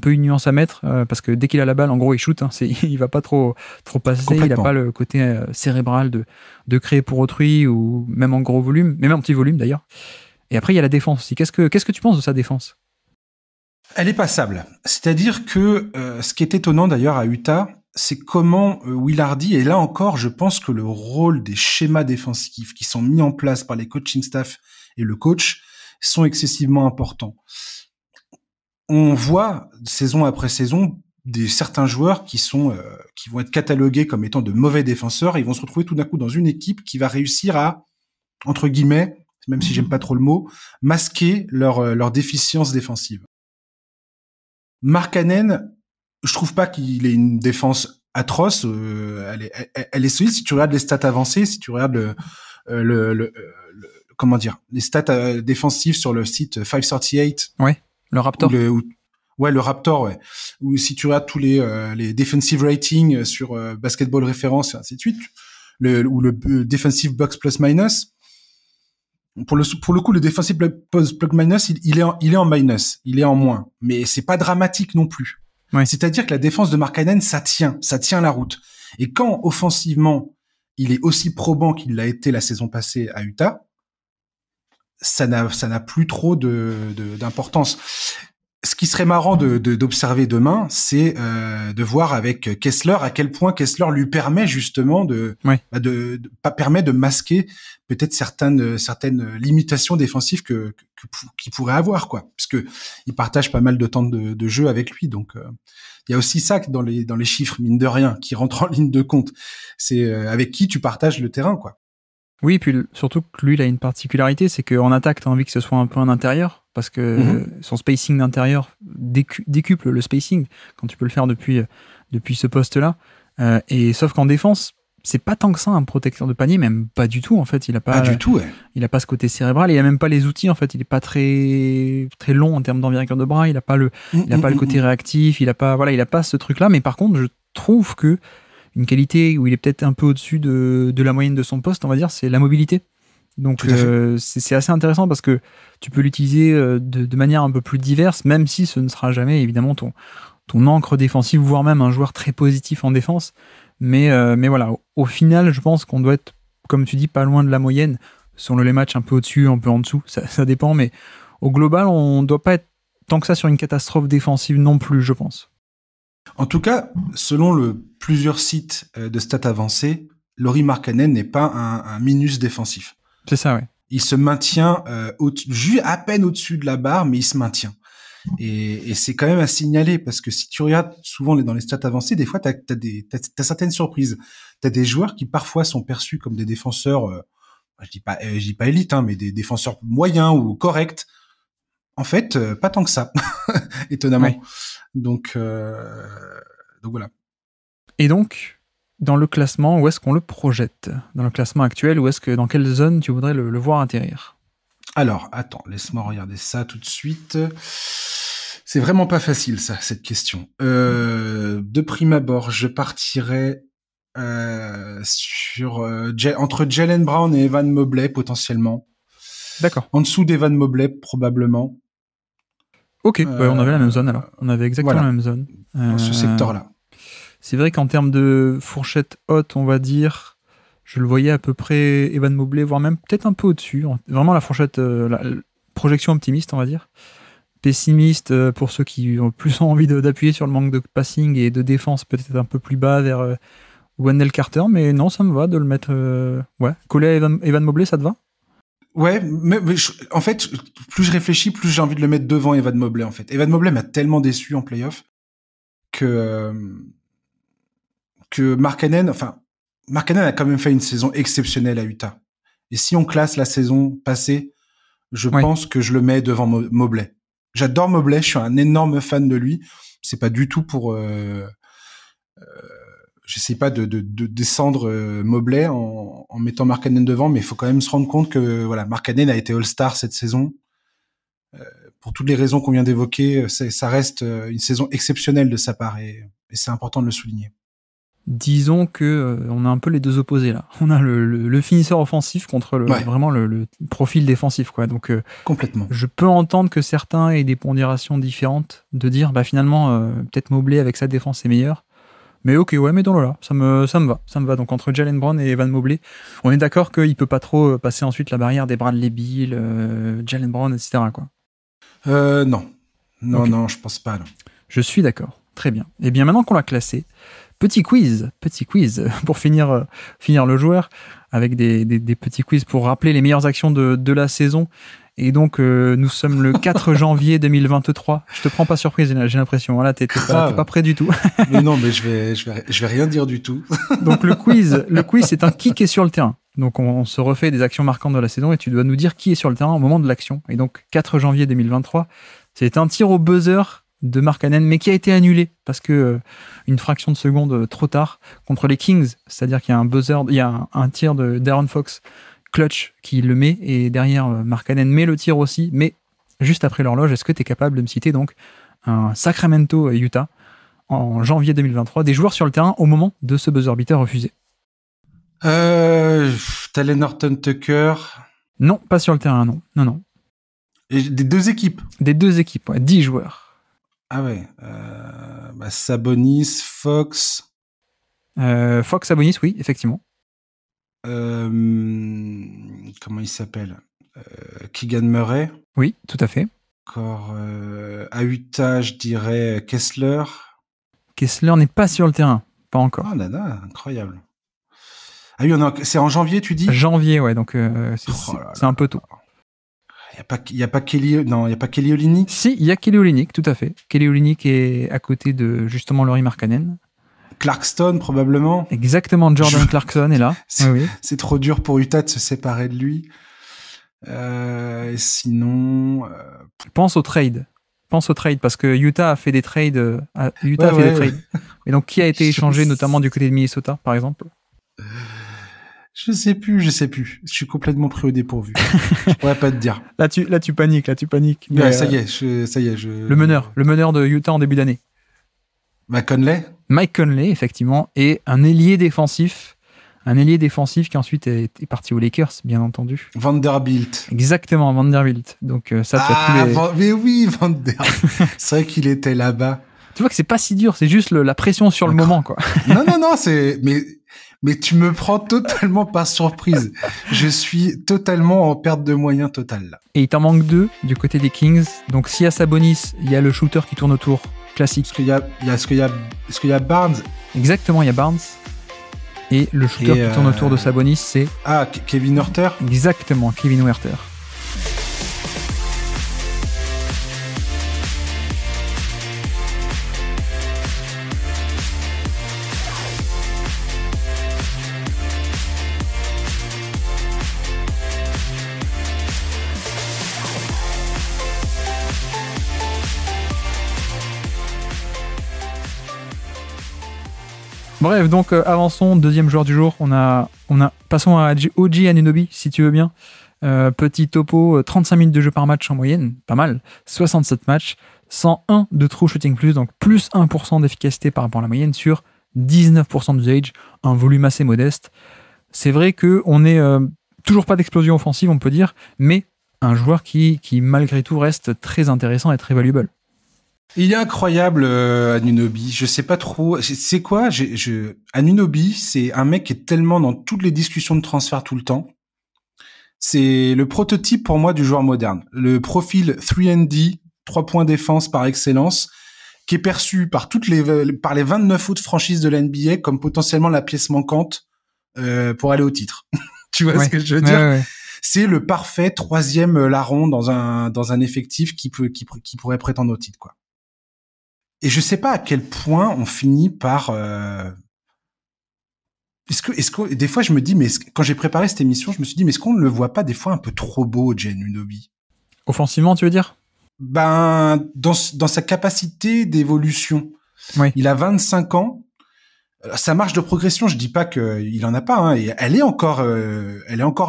une nuance à mettre, parce que dès qu'il a la balle, en gros, il shoot, hein, il va pas trop passer, il a pas le côté cérébral de créer pour autrui, ou même en gros volume, même en petit volume d'ailleurs. Et après, il y a la défense aussi. Qu'est-ce que tu penses de sa défense? Elle est passable. C'est-à-dire que ce qui est étonnant d'ailleurs à Utah, c'est comment Will Hardy, et là encore, je pense que le rôle des schémas défensifs qui sont mis en place par les coaching staff et le coach sont excessivement importants. On voit saison après saison certains joueurs qui vont être catalogués comme étant de mauvais défenseurs, et ils vont se retrouver tout d'un coup dans une équipe qui va réussir à, entre guillemets, même si j'aime pas trop le mot, masquer leur déficience défensive. Markkanen, je trouve pas qu'il ait une défense atroce. Elle est solide. Si tu regardes les stats avancées, si tu regardes comment dire, les stats défensives sur le site 538. Ouais, le Raptor. Ouais, le Raptor, ouais. Ou si tu regardes tous les defensive ratings sur Basketball Reference et ainsi de suite, ou le defensive box plus minus. Pour le coup, le defensive plus minus, il est en minus, il est en moins, mais c'est pas dramatique non plus. Ouais. C'est-à-dire que la défense de Markkanen, ça tient la route. Et quand offensivement, il est aussi probant qu'il l'a été la saison passée à Utah, ça n'a plus trop d'importance. Ce qui serait marrant d'observer demain, c'est de voir avec Kessler à quel point Kessler lui permet justement de masquer peut-être certaines limitations défensives qu'il pourrait avoir, quoi, parce que il partage pas mal de temps de jeu avec lui, donc il y a aussi ça dans les chiffres, mine de rien, qui rentre en ligne de compte. C'est avec qui tu partages le terrain, quoi. Oui, puis surtout que lui, il a une particularité, c'est qu'en attaque, tu as envie que ce soit un peu un intérieur, parce que son spacing d'intérieur décuple le spacing, quand tu peux le faire depuis ce poste-là. Et sauf qu'en défense, c'est pas tant que ça un protecteur de panier, même pas du tout, en fait. Il a pas du tout, ouais. Il a pas ce côté cérébral, il a même pas les outils, en fait. Il est pas très, très long en termes d'envergure de bras, il a pas le côté réactif, il a pas ce truc-là, mais par contre, je trouve que une qualité où il est peut-être un peu au-dessus de la moyenne de son poste, on va dire, c'est la mobilité. Donc c'est assez intéressant parce que tu peux l'utiliser de manière un peu plus diverse, même si ce ne sera jamais évidemment ton ancre défensive, voire même un joueur très positif en défense. Mais voilà, au final, je pense qu'on doit être, comme tu dis, pas loin de la moyenne. Selon les matchs, un peu au-dessus, un peu en dessous, ça dépend. Mais au global, on ne doit pas être tant que ça sur une catastrophe défensive non plus, je pense. En tout cas, selon plusieurs sites de stats avancés, Lauri Markkanen n'est pas un minus défensif. C'est ça, ouais. Il se maintient à peine au-dessus de la barre, mais il se maintient. Et c'est quand même à signaler, parce que si tu regardes souvent dans les stats avancées, des fois, t'as certaines surprises. T'as des joueurs qui parfois sont perçus comme des défenseurs, je dis pas élite, hein, mais des défenseurs moyens ou corrects. En fait, pas tant que ça, étonnamment. Ouais. Donc voilà. Et donc, dans le classement, où est-ce qu'on le projette ? Dans le classement actuel, dans quelle zone tu voudrais le voir atterrir ? Alors, attends, laisse-moi regarder ça tout de suite. C'est vraiment pas facile, ça, cette question. De prime abord, je partirais entre Jaylen Brown et Evan Mobley, potentiellement. D'accord. En dessous d'Evan Mobley, probablement. Ok, on avait la même zone, alors. On avait exactement la même zone. Dans ce secteur-là. C'est vrai qu'en termes de fourchette haute, on va dire, je le voyais à peu près Evan Mobley, voire même peut-être un peu au-dessus. Vraiment la fourchette, la projection optimiste, on va dire. Pessimiste pour ceux qui ont plus envie d'appuyer sur le manque de passing et de défense, peut-être un peu plus bas vers Wendell Carter. Mais non, ça me va de le mettre... coller à Evan Mobley, ça te va ? Ouais, mais en fait, plus je réfléchis, plus j'ai envie de le mettre devant Evan Mobley, en fait. Evan Mobley m'a tellement déçu en play-off que Markkanen a quand même fait une saison exceptionnelle à Utah. Et si on classe la saison passée, je pense que je le mets devant Mobley. J'adore Mobley, je suis un énorme fan de lui. C'est pas du tout pour... j'essaie pas de descendre Mobley en mettant Markkanen devant, mais il faut quand même se rendre compte que voilà, Markkanen a été All-Star cette saison. Pour toutes les raisons qu'on vient d'évoquer, ça reste une saison exceptionnelle de sa part et c'est important de le souligner. Disons que on a un peu les deux opposés là. On a le finisseur offensif contre vraiment le profil défensif, quoi. Donc complètement. Je peux entendre que certains aient des pondérations différentes, de dire finalement peut-être Mobley avec sa défense est meilleur. Mais ok, ouais, mettons-le là, ça me va. Donc entre Jaylen Brown et Evan Mobley, on est d'accord qu'il peut pas trop passer ensuite la barrière des Bradley Beal, Jaylen Brown, etc., quoi. Non, okay. Non, je pense pas. Non. Je suis d'accord, très bien. Et bien maintenant qu'on l'a classé, petit quiz pour finir le joueur, avec des petits quiz pour rappeler les meilleures actions de la saison. Et donc, nous sommes le 4 janvier 2023. Je te prends pas surprise, j'ai l'impression. Là, t'es pas prêt du tout. Mais non, mais je vais rien dire du tout. Donc, le quiz, c'est un qui est sur le terrain. Donc, on se refait des actions marquantes de la saison et tu dois nous dire qui est sur le terrain au moment de l'action. Et donc, 4 janvier 2023, c'est un tir au buzzer de Markkanen, mais qui a été annulé parce que une fraction de seconde trop tard contre les Kings, c'est-à-dire qu'il y a un buzzer, il y a un tir de Darren Fox clutch qui le met, et derrière Markkanen met le tir aussi, mais juste après l'horloge. Est-ce que tu es capable de me citer donc un Sacramento Utah en janvier 2023, des joueurs sur le terrain au moment de ce buzzer beater refusé? Talen Horton-Tucker. Non, pas sur le terrain, non. Et des deux équipes. Des deux équipes, ouais, 10 joueurs. Ah ouais. Sabonis, Fox. Fox, Sabonis, oui, effectivement. Comment il s'appelle? Keegan Murray. Oui, tout à fait. Encore à Utah, je dirais Kessler. Kessler n'est pas sur le terrain, pas encore. Ah, nana, incroyable. Ah oui, c'est en janvier, tu dis? Janvier, ouais, donc c'est un peu tôt. Il y a pas Kelly Olynyk? Si, il y a Kelly Olynyk, tout à fait. Kelly Olynyk est à côté de justement Lauri Markkanen. Clarkson, probablement. Exactement, Jordan Clarkson est là. Oui. C'est trop dur pour Utah de se séparer de lui. Sinon... Pense au trade, parce que Utah a fait des trades. Des trades. Et donc, qui a été échangé, notamment du côté de Minnesota, par exemple? Je sais plus. Je suis complètement pris au dépourvu. Je pourrais pas te dire. Là, tu paniques. Mais, ouais, ça y est. Le meneur de Utah en début d'année. Mike Conley, effectivement, et un ailier défensif qui ensuite est parti aux Lakers, bien entendu. Vanderbilt. Exactement, Vanderbilt. Donc ça, tu as tous mais oui, Vanderbilt. C'est vrai qu'il était là-bas. Tu vois que c'est pas si dur, c'est juste la pression sur le moment, quoi. Non, mais tu me prends totalement par surprise. Je suis totalement en perte de moyens totale, là. Et il t'en manque 2 du côté des Kings. Donc s'il y a Sabonis, il y a le shooter qui tourne autour, classique. Est-ce qu'il y a Barnes? Exactement, il y a Barnes. Et le shooter qui tourne autour de Sabonis, c'est... Ah, Kevin Huerter? Exactement, Kevin Huerter. Bref, donc avançons, deuxième joueur du jour. Passons à OG Anunoby, si tu veux bien. Petit topo, 35 minutes de jeu par match en moyenne, pas mal. 67 matchs, 101 de true shooting plus, donc plus 1% d'efficacité par rapport à la moyenne sur 19% d'usage, un volume assez modeste. C'est vrai qu'on n'est toujours pas d'explosion offensive, on peut dire, mais un joueur qui malgré tout reste très intéressant et très valuable. Il est incroyable, Anunoby. Je sais pas trop. C'est quoi? Anunoby, c'est un mec qui est tellement dans toutes les discussions de transfert tout le temps. C'est le prototype pour moi du joueur moderne. Le profil 3&D, 3 points défense par excellence, qui est perçu par par les 29 autres franchises de la NBA comme potentiellement la pièce manquante pour aller au titre. Tu vois ce que je veux dire? Ouais. C'est le parfait troisième larron dans un effectif qui pourrait prétendre au titre, quoi. Et je sais pas à quel point on finit par... Est-ce que des fois je me dis, mais quand j'ai préparé cette émission, je me suis dit, mais est-ce qu'on ne le voit pas des fois un peu trop beau, Anunoby? Offensivement, tu veux dire? Ben, dans sa capacité d'évolution. Oui. Il a 25 ans. Sa marge de progression, je dis pas qu'il en a pas, hein, et elle est encore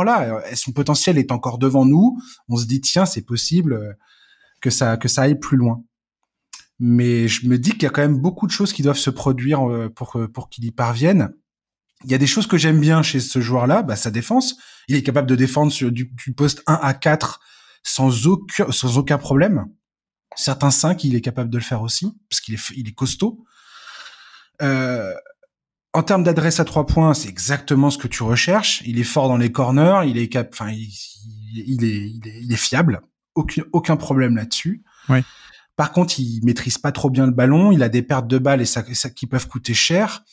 là. Son potentiel est encore devant nous. On se dit, tiens, c'est possible que ça aille plus loin. Mais je me dis qu'il y a quand même beaucoup de choses qui doivent se produire pour qu'il y parvienne. Il y a des choses que j'aime bien chez ce joueur-là, sa défense. Il est capable de défendre du poste 1 à 4 sans aucun problème. Certains 5, il est capable de le faire aussi, parce qu'il est costaud. En termes d'adresse à 3 points, c'est exactement ce que tu recherches. Il est fort dans les corners, il est fiable. Aucun problème là-dessus. Oui. Par contre, il maîtrise pas trop bien le ballon. Il a des pertes de balles et ça qui peuvent coûter cher.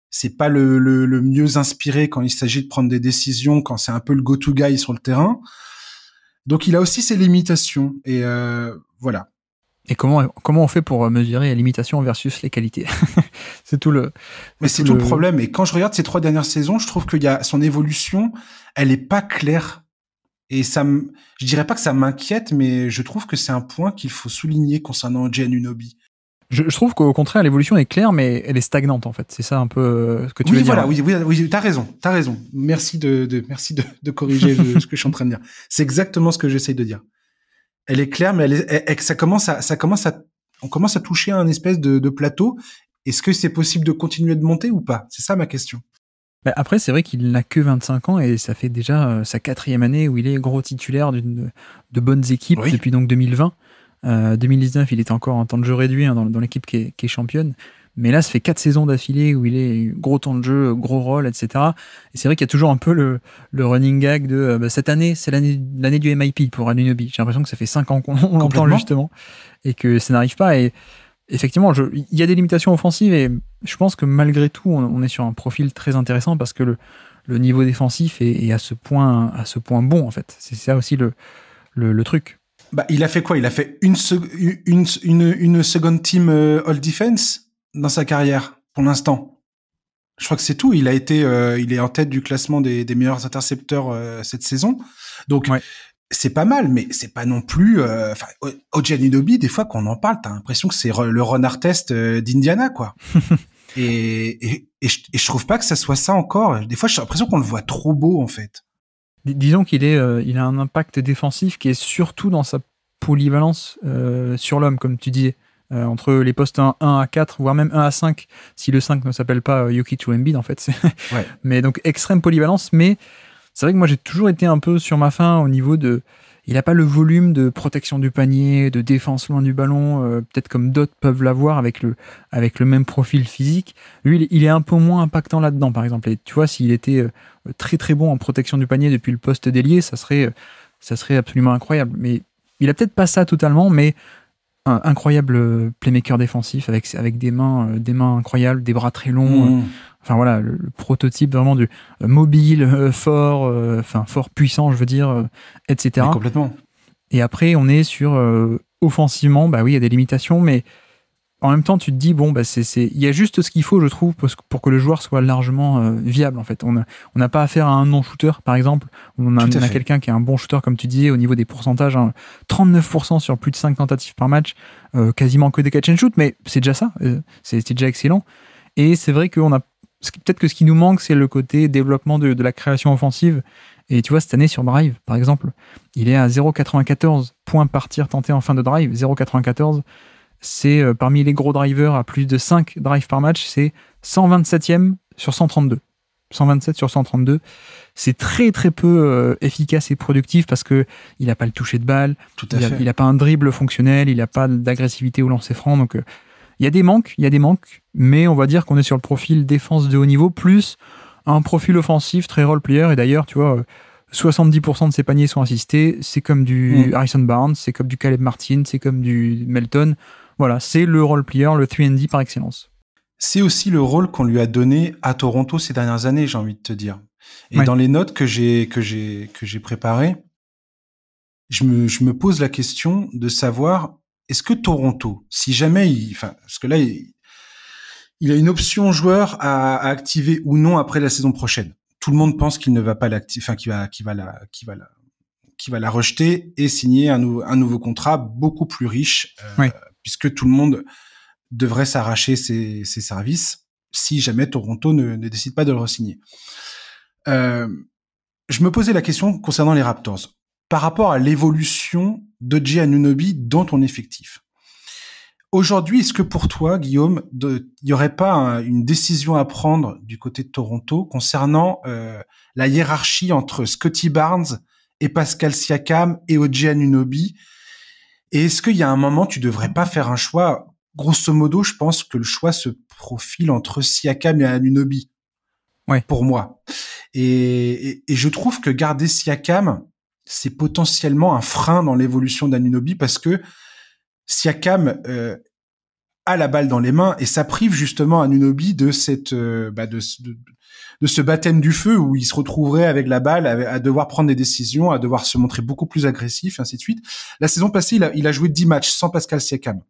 C'est pas le mieux inspiré quand il s'agit de prendre des décisions, quand c'est un peu le go-to guy sur le terrain. Donc, il a aussi ses limitations. Et voilà. Et comment on fait pour mesurer les limitations versus les qualités? C'est tout le problème. Et quand je regarde ces 3 dernières saisons, je trouve qu'il y a son évolution, elle est pas claire. Et je dirais pas que ça m'inquiète, mais je trouve que c'est un point qu'il faut souligner concernant OG Anunoby. Je trouve qu'au contraire, l'évolution est claire, mais elle est stagnante, en fait. C'est ça un peu ce que tu veux dire. Oui, t'as raison. Merci de corriger ce que je suis en train de dire. C'est exactement ce que j'essaye de dire. Elle est claire, mais on commence à toucher un espèce de plateau. Est-ce que c'est possible de continuer de monter ou pas? C'est ça ma question. Bah après, c'est vrai qu'il n'a que 25 ans et ça fait déjà sa 4e année où il est gros titulaire de bonnes équipes depuis donc 2020. 2019, il était encore en temps de jeu réduit dans l'équipe qui est championne. Mais là, ça fait 4 saisons d'affilée où il est gros temps de jeu, gros rôle, etc. Et c'est vrai qu'il y a toujours un peu le running gag de cette année, c'est l'année du MIP pour Anunoby. J'ai l'impression que ça fait 5 ans qu'on l'entend justement et que ça n'arrive pas. Et effectivement, il y a des limitations offensives et je pense que malgré tout, on est sur un profil très intéressant parce que le niveau défensif est à ce point bon en fait. C'est ça aussi le truc. Bah, il a fait quoi? Il a fait une second team All Defense dans sa carrière pour l'instant. Je crois que c'est tout. Il est en tête du classement des meilleurs intercepteurs cette saison. Donc c'est pas mal, mais c'est pas non plus. OG Anunoby, des fois qu'on en parle, t'as l'impression que c'est le Ron Artest d'Indiana, quoi. et je trouve pas que ça soit ça encore. Des fois, j'ai l'impression qu'on le voit trop beau, en fait. Disons qu'il il a un impact défensif qui est surtout dans sa polyvalence sur l'homme, comme tu disais. Entre les postes 1 à 4, voire même 1 à 5, si le 5 ne s'appelle pas Jokic ou Embiid, en fait. Mais donc, extrême polyvalence, mais c'est vrai que moi, j'ai toujours été un peu sur ma faim au niveau de... Il n'a pas le volume de protection du panier, de défense loin du ballon, peut-être comme d'autres peuvent l'avoir avec le même profil physique. Lui, il est un peu moins impactant là-dedans, par exemple. Et tu vois, s'il était très très bon en protection du panier depuis le poste d'ailier, ça serait absolument incroyable. Mais il a peut-être pas ça totalement, mais un incroyable playmaker défensif avec des mains incroyables, des bras très longs. Enfin voilà, le prototype vraiment du mobile, fort puissant, je veux dire, etc. Mais complètement. Et après, on est sur offensivement, bah oui, il y a des limitations, mais en même temps, tu te dis, bon, bah il y a juste ce qu'il faut, je trouve, pour que le joueur soit largement viable, en fait. On n'a pas affaire à un non-shooter, par exemple. On a quelqu'un qui est un bon shooter, comme tu disais, au niveau des pourcentages, 39% sur plus de 5 tentatives par match, quasiment que des catch and shoot, mais c'est déjà ça, c'est déjà excellent. Et c'est vrai qu'on a peut-être que ce qui nous manque, c'est le côté développement de la création offensive. Et tu vois, cette année sur drive, par exemple, il est à 0,94 points par tir tenté en fin de drive, 0,94. C'est parmi les gros drivers à plus de 5 drives par match, c'est 127e sur 132. 127 sur 132. C'est très très peu efficace et productif parce que il n'a pas le toucher de balle, il n'a pas un dribble fonctionnel, il n'a pas d'agressivité au lancer franc. Donc il y a des manques, mais on va dire qu'on est sur le profil défense de haut niveau plus un profil offensif très role player. Et d'ailleurs, tu vois, 70% de ses paniers sont assistés. C'est comme du Harrison Barnes, c'est comme du Caleb Martin, c'est comme du Melton. Voilà, c'est le role player, le 3&D par excellence. C'est aussi le rôle qu'on lui a donné à Toronto ces dernières années, j'ai envie de te dire. Et dans les notes que j'ai préparées, je me pose la question de savoir, est-ce que Toronto, si jamais parce que là, il a une option joueur à activer ou non après la saison prochaine. Tout le monde pense qu'il ne va pas l'activer, qu'il va la rejeter et signer un nouveau contrat beaucoup plus riche, puisque tout le monde devrait s'arracher ses services si jamais Toronto ne décide pas de le re-signer. Je me posais la question concernant les Raptors par rapport à l'évolution d'OG Anunoby dans ton effectif. Aujourd'hui, est-ce que pour toi, Guillaume, il y aurait pas une décision à prendre du côté de Toronto concernant la hiérarchie entre Scottie Barnes et Pascal Siakam et OG Anunoby? Et est-ce qu'il y a un moment, tu devrais pas faire un choix? Grosso modo, je pense que le choix se profile entre Siakam et Anunoby. Pour moi. Et je trouve que garder Siakam, c'est potentiellement un frein dans l'évolution d'Anunoby parce que Siakam a la balle dans les mains et ça prive justement Anunoby de de ce baptême du feu où il se retrouverait avec la balle à devoir prendre des décisions, à devoir se montrer beaucoup plus agressif, ainsi de suite. La saison passée, il a joué 10 matchs sans Pascal Siakam.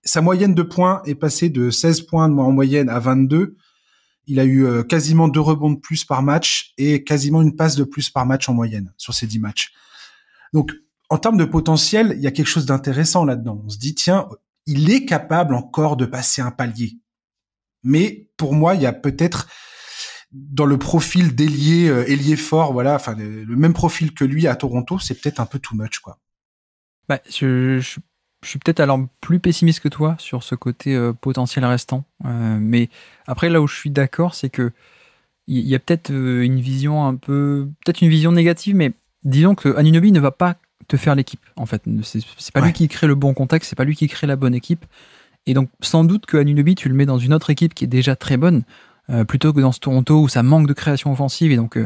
Sa moyenne de points est passée de 16 points en moyenne à 22. il a eu quasiment 2 rebonds de plus par match et quasiment une passe de plus par match en moyenne sur ces 10 matchs. Donc, en termes de potentiel, il y a quelque chose d'intéressant là-dedans. On se dit, tiens, il est capable encore de passer un palier. Mais pour moi, il y a peut-être dans le profil d'ailier, ailier fort, voilà, enfin le même profil que lui à Toronto, c'est peut-être un peu too much, quoi. Bah, je suis peut-être alors plus pessimiste que toi sur ce côté potentiel restant. Mais après, là où je suis d'accord, c'est que il y a peut-être une vision peut-être une vision négative, mais disons que Anunoby ne va pas te faire l'équipe. En fait, c'est pas lui qui crée le bon contexte, c'est pas lui qui crée la bonne équipe. Et donc, sans doute que Anunoby, tu le mets dans une autre équipe qui est déjà très bonne, plutôt que dans ce Toronto où ça manque de création offensive. Et donc,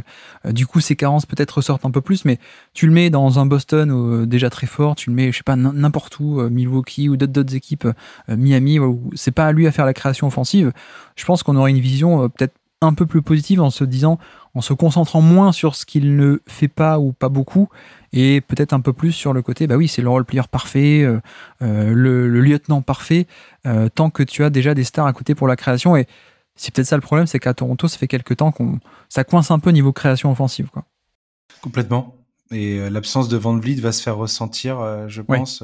du coup, ses carences peut-être ressortent un peu plus. Mais tu le mets dans un Boston déjà très fort, tu le mets, je sais pas, n'importe où, Milwaukee ou d'autres équipes, Miami, où c'est pas à lui à faire la création offensive. Je pense qu'on aurait une vision peut-être un peu plus positive en se disant, en se concentrant moins sur ce qu'il ne fait pas ou pas beaucoup, et peut-être un peu plus sur le côté, bah oui, c'est le role player parfait, le lieutenant parfait, tant que tu as déjà des stars à côté pour la création. Et c'est peut-être ça le problème, c'est qu'à Toronto, ça fait quelques temps ça coince un peu niveau création offensive, quoi. Complètement. Et l'absence de Van Vliet va se faire ressentir, je pense,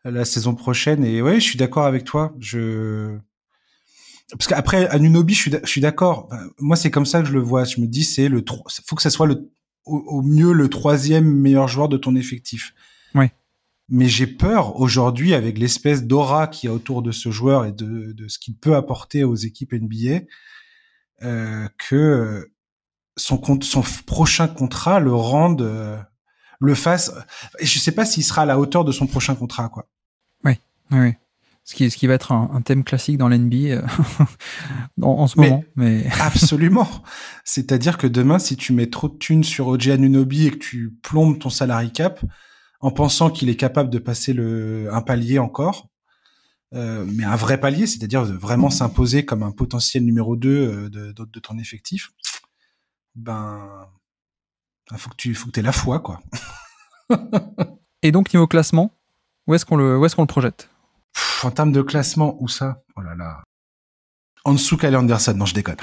la saison prochaine. Et ouais, je suis d'accord avec toi. Parce qu'après, Anunoby, je suis d'accord. Enfin, moi, c'est comme ça que je le vois. Je me dis, faut que ça soit au mieux le 3e meilleur joueur de ton effectif. Ouais. Mais j'ai peur aujourd'hui, avec l'espèce d'aura qu'il y a autour de ce joueur et de ce qu'il peut apporter aux équipes NBA, que son prochain contrat le rende, le fasse. Et je sais pas s'il sera à la hauteur de son prochain contrat, quoi. Oui. Ce qui va être un thème classique dans l'NBA en ce moment. Mais absolument. C'est-à-dire que demain, si tu mets trop de thunes sur OG Anunoby et que tu plombes ton salary cap en pensant qu'il est capable de passer un palier encore, mais un vrai palier, c'est-à-dire de vraiment s'imposer comme un potentiel numéro 2 de ton effectif, ben, faut que t'aies la foi, quoi. Et donc, niveau classement, où est-ce qu'on le projette? En termes de classement, où ça? Oh là là. En dessous Kyle Anderson, non, je déconne.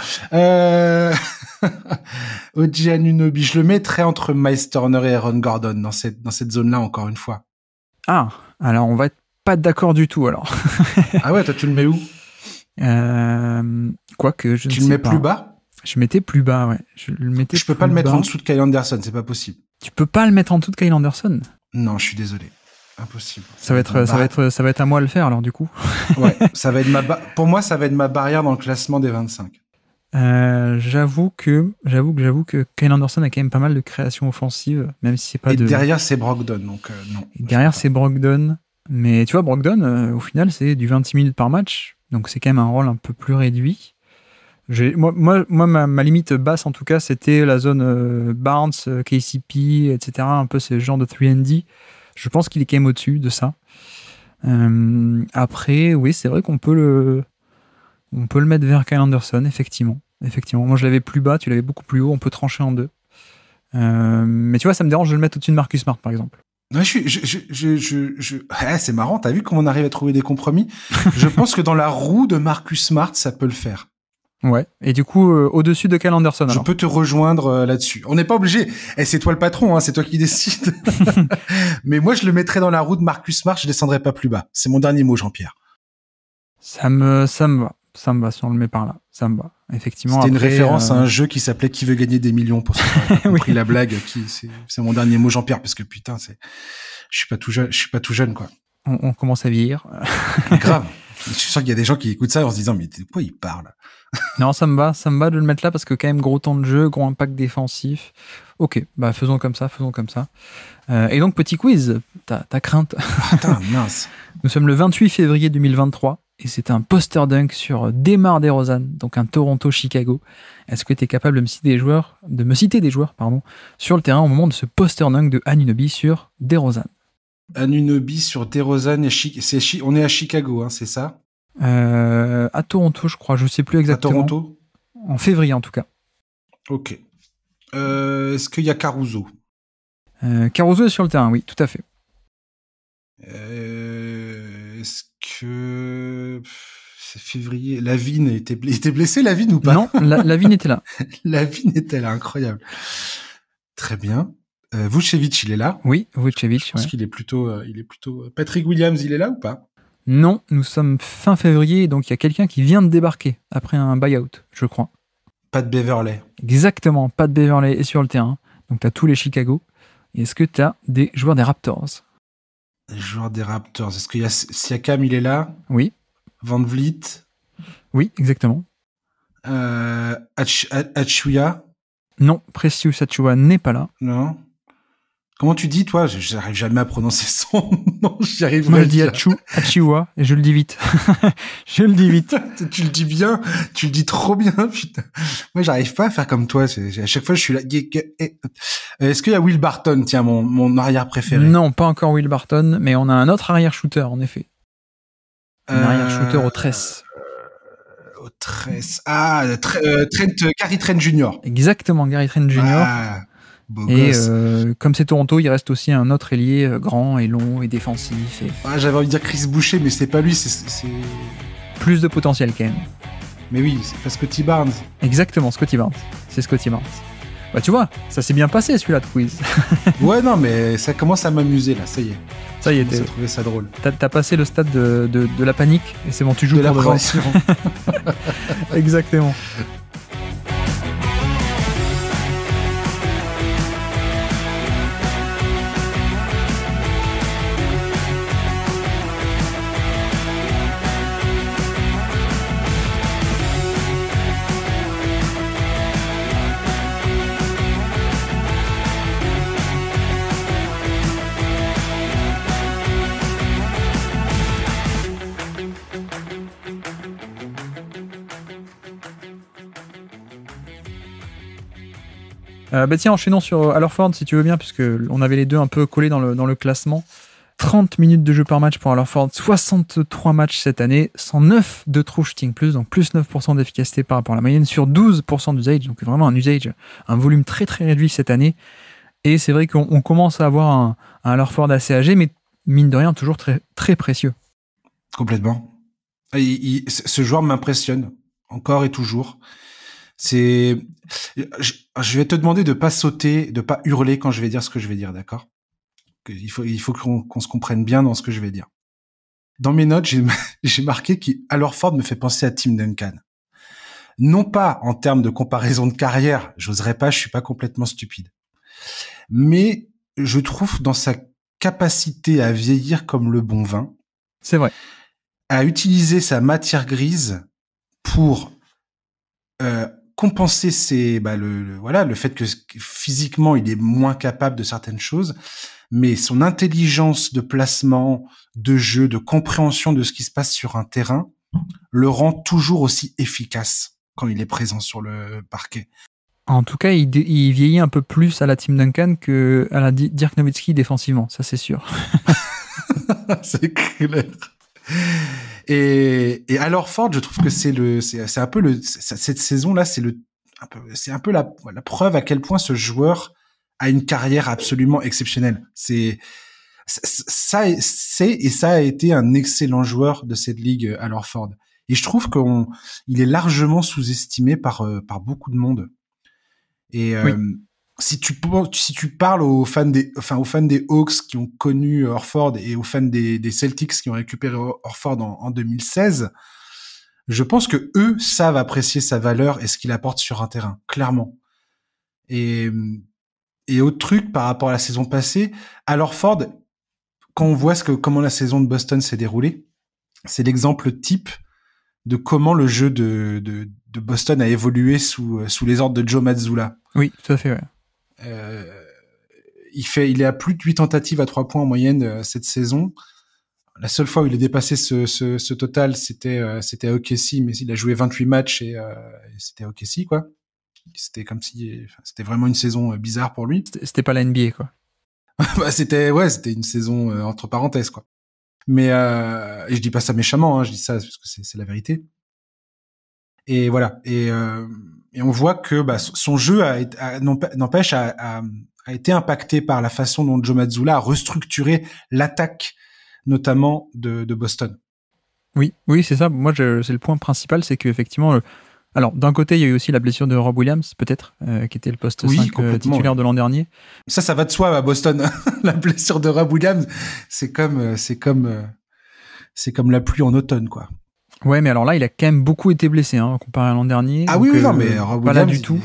OG Anunoby, je le mettrais entre Miles Turner et Aaron Gordon dans cette zone-là, encore une fois. Ah, alors on va être pas d'accord du tout, alors. Ah ouais, toi, tu le mets où? Quoique, je ne sais pas. Tu le mets plus bas? Je mettais plus bas, ouais. Je peux pas le mettre en dessous de Kyle Anderson, c'est pas possible. Tu peux pas le mettre en dessous de Kyle Anderson? Non, je suis désolé. Impossible. Ça va être à moi de le faire, alors, du coup. Ouais, ça va être pour moi, ça va être ma barrière dans le classement des 25. J'avoue que Kyle Anderson a quand même pas mal de création offensive, même si c'est pas de... Et derrière, c'est Brogdon, donc non. Et derrière, c'est Brogdon. Mais tu vois, Brogdon, au final, c'est du 26 minutes par match, donc c'est quand même un rôle un peu plus réduit. Moi, ma limite basse, en tout cas, c'était la zone Barnes, KCP, etc., un peu ce genre de 3&D. Je pense qu'il est quand même au-dessus de ça. Après, oui, c'est vrai qu'on peut le mettre vers Kyle Anderson, effectivement. Moi, je l'avais plus bas, tu l'avais beaucoup plus haut, on peut trancher en deux. Mais tu vois, ça me dérange de le mettre au-dessus de Marcus Smart, par exemple. Ouais, c'est marrant, t'as vu comment on arrive à trouver des compromis? Je pense que dans la roue de Marcus Smart, ça peut le faire. Ouais, et du coup, au-dessus de Kyle Anderson, alors. Je peux te rejoindre là-dessus. On n'est pas obligé. C'est toi le patron, hein, c'est toi qui décides. Mais moi, je le mettrais dans la roue de Marcus Smart, je descendrai pas plus bas. C'est mon dernier mot, Jean-Pierre. Ça me va. Ça me va, si on le met par là. Ça me va. Effectivement. C'était une référence à un jeu qui s'appelait Qui veut gagner des millions, pour ceux qui ont compris la blague. C'est mon dernier mot, Jean-Pierre, parce que putain, je suis pas tout jeune, quoi. On commence à vieillir. Grave. Je suis sûr qu'il y a des gens qui écoutent ça en se disant, mais de quoi il parle? Non, ça me va de le mettre là parce que quand même gros temps de jeu, gros impact défensif. Ok, bah faisons comme ça. Et donc petit quiz, ta crainte. Putain, mince. Nous sommes le 28 février 2023 et c'est un poster dunk sur DeMar DeRozan, donc un Toronto-Chicago. Est-ce que tu es capable de me citer des joueurs, sur le terrain au moment de ce poster dunk de Anunoby sur DeRozan? Anunoby sur DeRozan on est à Chicago, hein, c'est ça? À Toronto, je crois. Je sais plus exactement. À Toronto? En février, en tout cas. Ok. Est-ce qu'il y a Caruso? Caruso est sur le terrain, oui, tout à fait. Est-ce que... C'est février. Lavigne était blessé, Lavigne ou pas? Non, Lavigne était là. Lavigne était là, incroyable. Très bien. Vucevic, il est là. Oui, Vucevic. Je pense qu'il est plutôt, Patrick Williams, il est là ou pas? Non, nous sommes fin février, donc il y a quelqu'un qui vient de débarquer après un buyout, je crois. Pat Beverley. Exactement, Pat Beverley est sur le terrain. Donc tu as tous les Chicago. Et est-ce que tu as des joueurs des Raptors? Les joueurs des Raptors. Est-ce qu'il y a Siakam, il est là? Oui. Van Vliet. Oui, exactement. Achuya. Non, Precious Achiuwa n'est pas là. Non. Comment tu dis, toi? J'arrive jamais à prononcer son nom. J'y arrive. Moi, je dis Achiuwa et je le dis vite. Je le dis vite. Tu le dis bien. Tu le dis trop bien, putain. Moi, j'arrive pas à faire comme toi. À chaque fois, je suis là. Est-ce qu'il y a Will Barton? Tiens, mon arrière préféré. Non, pas encore Will Barton, mais on a un autre arrière shooter, en effet. Un arrière shooter aux tresses. Aux tresses. Ah, Gary Trent Jr. Exactement, Gary Trent Jr. Ah, beau et gosse. Comme c'est Toronto, il reste aussi un autre ailier grand et long et défensif. Ah, j'avais envie de dire Chris Boucher, mais c'est pas lui. C'est... Plus de potentiel quand même. Mais oui, c'est pas Scotty Barnes. Exactement, Scotty Barnes. C'est Scotty Barnes. Bah tu vois, ça s'est bien passé celui-là de quiz. Ouais, non, mais ça commence à m'amuser là, ça y est. Ça y est, j'ai trouvé ça drôle. T'as passé le stade de la panique et c'est bon, tu joues de pour l'appréhension. Exactement. Bah tiens, enchaînons sur Hallerford si tu veux bien, puisque on avait les deux un peu collés dans le classement. 30 minutes de jeu par match pour Hallerford, 63 matchs cette année, 109 de true shooting plus, donc plus 9% d'efficacité par rapport à la moyenne sur 12% d'usage, donc vraiment un usage, un volume très très réduit cette année. Et c'est vrai qu'on commence à avoir un Hallerford assez âgé, mais mine de rien toujours très, très précieux. Complètement. Ce joueur m'impressionne, encore et toujours. Je vais te demander de pas sauter, de pas hurler quand je vais dire ce que je vais dire, d'accord? Il faut qu'on se comprenne bien dans ce que je vais dire. Dans mes notes, j'ai marqué qu'Hallerford me fait penser à Tim Duncan. Non pas en termes de comparaison de carrière, j'oserais pas, je suis pas complètement stupide. Mais je trouve dans sa capacité à vieillir comme le bon vin. C'est vrai. À utiliser sa matière grise pour compenser le fait que physiquement il est moins capable de certaines choses, mais son intelligence de placement, de jeu, de compréhension de ce qui se passe sur un terrain le rend toujours aussi efficace quand il est présent sur le parquet. En tout cas, il vieillit un peu plus à la Tim Duncan que à la Dirk Nowitzki défensivement, ça c'est sûr. C'est clair. Et Hallerford, je trouve que c'est un peu cette saison-là, c'est un peu la preuve à quel point ce joueur a une carrière absolument exceptionnelle. Ça a été un excellent joueur de cette ligue, Hallerford. Et je trouve il est largement sous-estimé par beaucoup de monde. Et oui. si tu parles aux fans des Hawks qui ont connu Horford et aux fans des Celtics qui ont récupéré Horford en 2016, je pense que eux savent apprécier sa valeur et ce qu'il apporte sur un terrain, clairement. Et autre truc par rapport à la saison passée, à Horford, quand on voit comment la saison de Boston s'est déroulée, c'est l'exemple type de comment le jeu de Boston a évolué sous les ordres de Joe Mazzulla. Oui, tout à fait, ouais. Il est à plus de 8 tentatives à 3 points en moyenne cette saison. La seule fois où il a dépassé ce total, c'était à OKC, mais il a joué 28 matchs et c'était à OKC, quoi. C'était comme si c'était vraiment une saison bizarre pour lui. C'était pas la NBA, quoi. Bah, c'était une saison entre parenthèses, quoi. Mais et je dis pas ça méchamment, hein, je dis ça parce que c'est la vérité. Et voilà. Et on voit que son jeu n'empêche a été impacté par la façon dont Joe Mazzulla a restructuré l'attaque, notamment de Boston. Oui, oui, c'est ça. Moi, c'est le point principal, c'est qu'effectivement, alors d'un côté, il y a eu aussi la blessure de Rob Williams, peut-être, qui était le poste Oui, 5 complètement. titulaire de l'an dernier. Ça va de soi à Boston. La blessure de Rob Williams, c'est comme la pluie en automne, quoi. Ouais, mais alors là, il a quand même beaucoup été blessé, hein, comparé à l'an dernier. Ah Donc, oui, oui, non, mais Rob pas là Williams, du tout.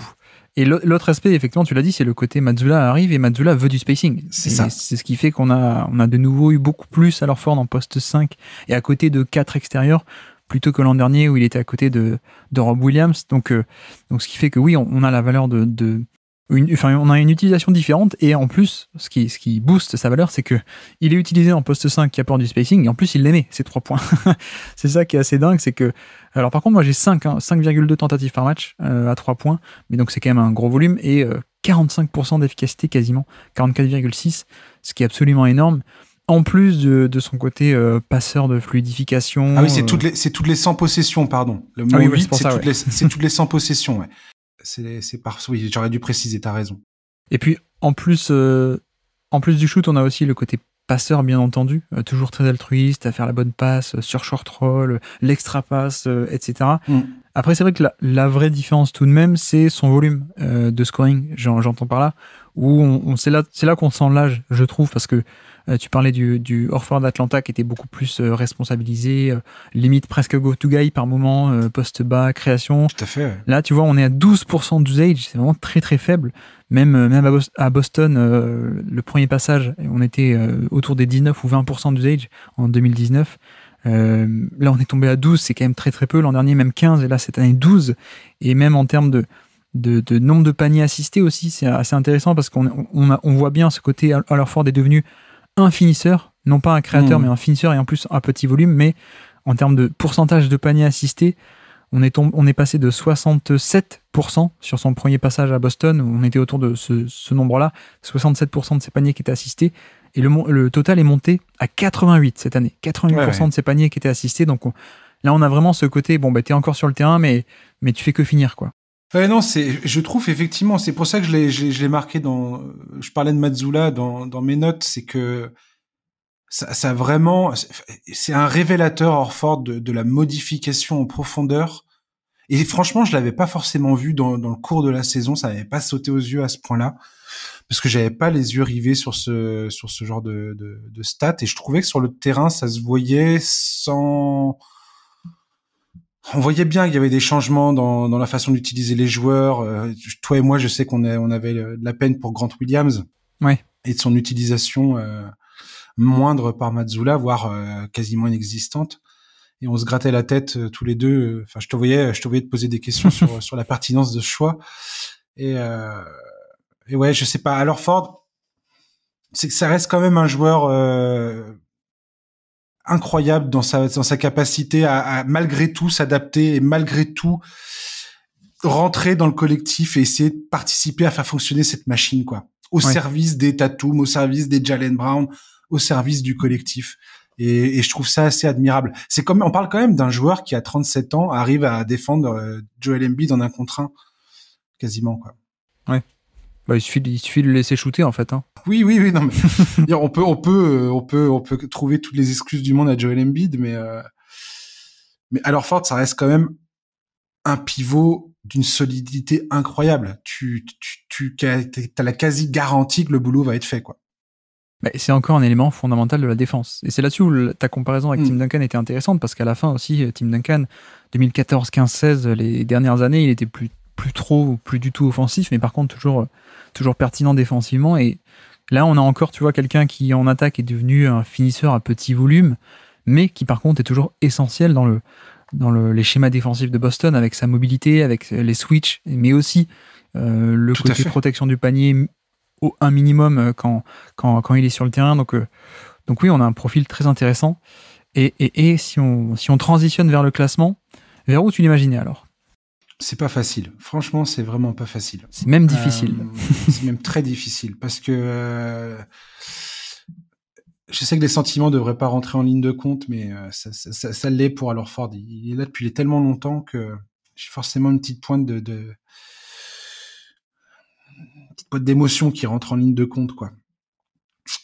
Et l'autre aspect, effectivement, tu l'as dit, c'est le côté Mazzula arrive et Mazzula veut du spacing. C'est Et ça. c'est ce qui fait qu'on a de nouveau eu beaucoup plus à Horford en poste 5 et à côté de 4 extérieurs plutôt que l'an dernier où il était à côté de Rob Williams. Donc ce qui fait que oui, on a la valeur on a une utilisation différente et en plus, ce qui booste sa valeur, c'est que il est utilisé en poste 5 qui apporte du spacing et en plus il les met, ces 3 points. C'est ça qui est assez dingue, c'est que alors par contre moi j'ai 5,2 tentatives par match à 3 points, mais donc c'est quand même un gros volume et 45% d'efficacité quasiment, 44,6, ce qui est absolument énorme. En plus de son côté passeur de fluidification. Ah oui, c'est toutes les 100 possessions, pardon. Le mot 8, c'est toutes les 100 possessions, ouais. Oui, j'aurais dû préciser, t'as raison. Et puis, en plus du shoot, on a aussi le côté passeur, bien entendu, toujours très altruiste, à faire la bonne passe, sur short roll, l'extra passe, etc. Après, c'est vrai que la vraie différence tout de même, c'est son volume de scoring, j'entends par là, où c'est là qu'on sent l'âge, je trouve, parce que tu parlais du Horford d'Atlanta qui était beaucoup plus responsabilisé, limite presque go-to-guy par moment, poste bas, création. Tout à fait. Ouais. Là, tu vois, on est à 12% d'usage, c'est vraiment très très faible. Même à Boston, le premier passage, on était autour des 19 ou 20% d'usage en 2019. Là, on est tombé à 12, c'est quand même très très peu. L'an dernier, même 15, et là, cette année, 12. Et même en termes de nombre de paniers assistés aussi, c'est assez intéressant parce qu'on voit bien ce côté. Horford est devenu un finisseur, non pas un créateur, mais un finisseur et en plus un petit volume. Mais en termes de pourcentage de paniers assistés, on est passé de 67% sur son premier passage à Boston, où on était autour de ce nombre-là, 67% de ses paniers qui étaient assistés, et le total est monté à 88 cette année, 88% de ses paniers qui étaient assistés, donc là on a vraiment ce côté, bon bah t'es encore sur le terrain, mais tu fais que finir, quoi. Ouais, non, je trouve effectivement, c'est pour ça que je l'ai marqué je parlais de Mazzula dans mes notes, c'est que ça vraiment, c'est un révélateur Horford de la modification en profondeur. Et franchement, je l'avais pas forcément vu dans le cours de la saison, ça n'avait pas sauté aux yeux à ce point-là, parce que j'avais pas les yeux rivés sur ce genre de stats, et je trouvais que sur le terrain, ça se voyait on voyait bien qu'il y avait des changements dans la façon d'utiliser les joueurs. Toi et moi, je sais qu'on avait de la peine pour Grant Williams. Ouais. Et de son utilisation moindre par Mazzula, voire quasiment inexistante. Et on se grattait la tête tous les deux. Enfin, je te voyais te poser des questions sur la pertinence de ce choix. Et ouais, je sais pas. Alors Ford, ça reste quand même un joueur incroyable dans sa capacité à malgré tout s'adapter et malgré tout rentrer dans le collectif et essayer de participer à faire fonctionner cette machine, quoi. Au service des Tatum, au service des Jaylen Brown, au service du collectif. Et je trouve ça assez admirable. On parle quand même d'un joueur qui, à 37 ans, arrive à défendre Joel Embiid en 1 contre 1. Quasiment, quoi. Ouais. Bah, il suffit de le laisser shooter, en fait, hein. Oui, non, mais on peut trouver toutes les excuses du monde à Joel Embiid, mais alors Ford, ça reste quand même un pivot d'une solidité incroyable. T'as la quasi garantie que le boulot va être fait, quoi. Bah, c'est encore un élément fondamental de la défense. Et c'est là-dessus où ta comparaison avec Tim Duncan était intéressante, parce qu'à la fin aussi, Tim Duncan, 2014, 15, 16, les dernières années, il était plus du tout offensif, mais par contre toujours pertinent défensivement. Et là, on a encore, tu vois, quelqu'un qui en attaque est devenu un finisseur à petit volume, mais qui par contre est toujours essentiel dans les schémas défensifs de Boston, avec sa mobilité, avec les switches, mais aussi le côté protection du panier un minimum quand il est sur le terrain. Donc oui, on a un profil très intéressant. Et si on transitionne vers le classement, vers où tu l'imaginais alors ? C'est pas facile. Franchement, c'est vraiment pas facile. C'est même difficile. C'est même très difficile parce que je sais que les sentiments devraient pas rentrer en ligne de compte, mais ça l'est pour Horford. Il est là depuis tellement longtemps que j'ai forcément une petite pointe d'émotion qui rentre en ligne de compte, quoi.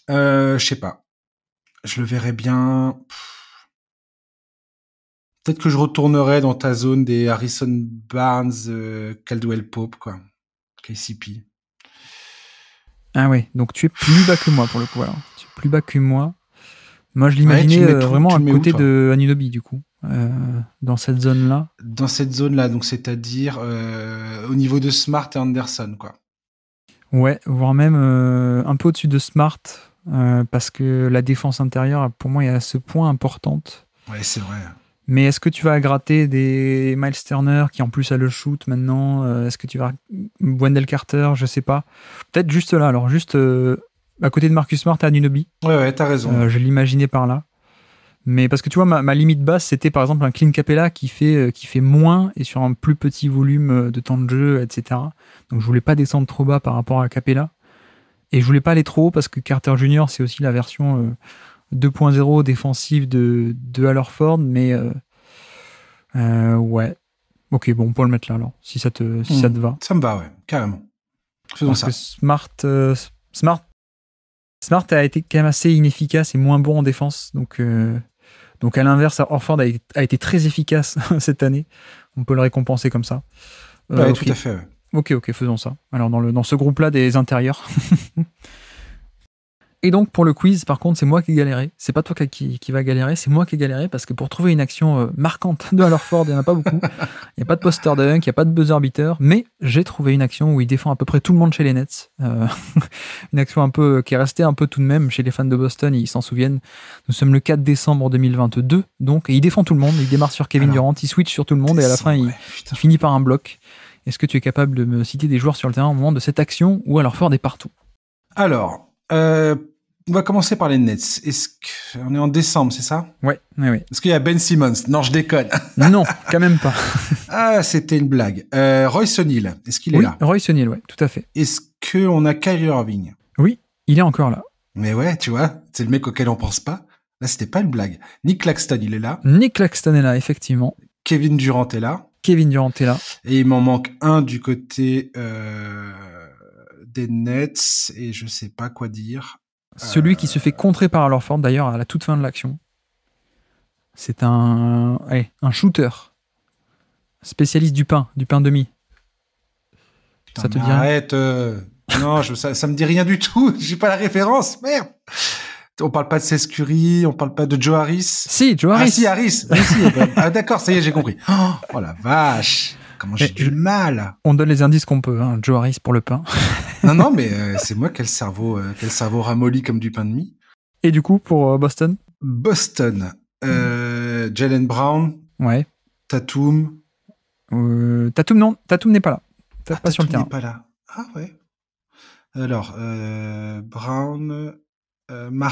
Je sais pas. Je le verrais bien. Peut-être que je retournerai dans ta zone des Harrison Barnes, Caldwell Pope, quoi. KCP. Ah ouais, donc tu es plus bas que moi pour le coup, alors. Tu es plus bas que moi. Moi, je Ouais, l'imaginais vraiment tu à le mets où, côté toi? de Anunoby, du coup, dans cette zone-là. Dans cette zone-là, donc c'est-à-dire au niveau de Smart et Anderson, quoi. Ouais, voire même un peu au-dessus de Smart, parce que la défense intérieure, pour moi, est à ce point importante. Ouais, c'est vrai. Mais est-ce que tu vas gratter des Miles Turner qui en plus a le shoot maintenant? Est-ce que tu vas Wendell Carter? Je sais pas. Peut-être juste là, alors juste à côté de Marcus Smart et Anunoby. Ouais, t'as raison. Je l'imaginais par là. Mais parce que tu vois, ma limite basse, c'était par exemple un Clint Capella qui fait moins et sur un plus petit volume de temps de jeu, etc. Donc je voulais pas descendre trop bas par rapport à Capella. Et je voulais pas aller trop haut parce que Carter Jr., c'est aussi la version 2.0 défensive de Al Horford. Mais ouais. Ok, bon, on peut le mettre là alors, si ça te va. Ça me va, ouais, carrément. Faisons Parce ça. que Smart a été quand même assez inefficace et moins bon en défense. Donc à l'inverse, Horford a été très efficace cette année. On peut le récompenser comme ça. Ouais, Okay. tout à fait. Ouais. Ok, faisons ça. Alors dans ce groupe-là des intérieurs. Et donc pour le quiz, par contre, c'est moi qui ai galéré. C'est pas toi qui va galérer, c'est moi qui ai galéré parce que pour trouver une action marquante de Al Horford, il n'y en a pas beaucoup. Il n'y a pas de poster dunk, il n'y a pas de buzzer beater, mais j'ai trouvé une action où il défend à peu près tout le monde chez les Nets. Une action un peu qui est restée un peu tout de même chez les fans de Boston, ils s'en souviennent. Nous sommes le 4 décembre 2022, donc, et il défend tout le monde. Il démarre sur Kevin Durant, il switch sur tout le monde et à la fin, il finit par un bloc. Est-ce que tu es capable de me citer des joueurs sur le terrain au moment de cette action où Al Horford est partout? Alors, on va commencer par les Nets. On est en décembre, c'est ça? Ouais. Est-ce qu'il y a Ben Simmons? Non, je déconne. Non, quand même pas. Ah, c'était une blague. Royce O'Neal, est-ce qu'il est là? Royce O'Neal, ouais, tout à fait. Est-ce qu'on a Kyrie Irving? Oui, il est encore là. Mais ouais, tu vois, c'est le mec auquel on pense pas. Là, c'était pas une blague. Nick Claxton, il est là. Nick Claxton est là, effectivement. Kevin Durant est là. Kevin Durant est là. Et il m'en manque un du côté des Nets, et je sais pas quoi dire. Celui qui se fait contrer par Al Horford, d'ailleurs, à la toute fin de l'action. C'est un shooter. Spécialiste du pain demi. Putain, ça te dit arrête. Non, ça me dit rien du tout. J'ai pas la référence. Merde. On parle pas de Seth Curry, on parle pas de Joe Harris. Si, Joe Harris. Ah si, Harris. Oui, si. Ah d'accord, ça y est, j'ai compris. Oh la vache. Comment j'ai du mal. On donne les indices qu'on peut, hein. Joe Harris pour le pain. Non, mais c'est moi quel cerveau ramolli comme du pain de mie. Et du coup, pour Boston? Boston, Jaylen Brown. Ouais. Tatum. Tatum, non. Tatum n'est pas là. Pas sur le terrain. Tatum n'est pas là. Ah ouais. Alors, Brown...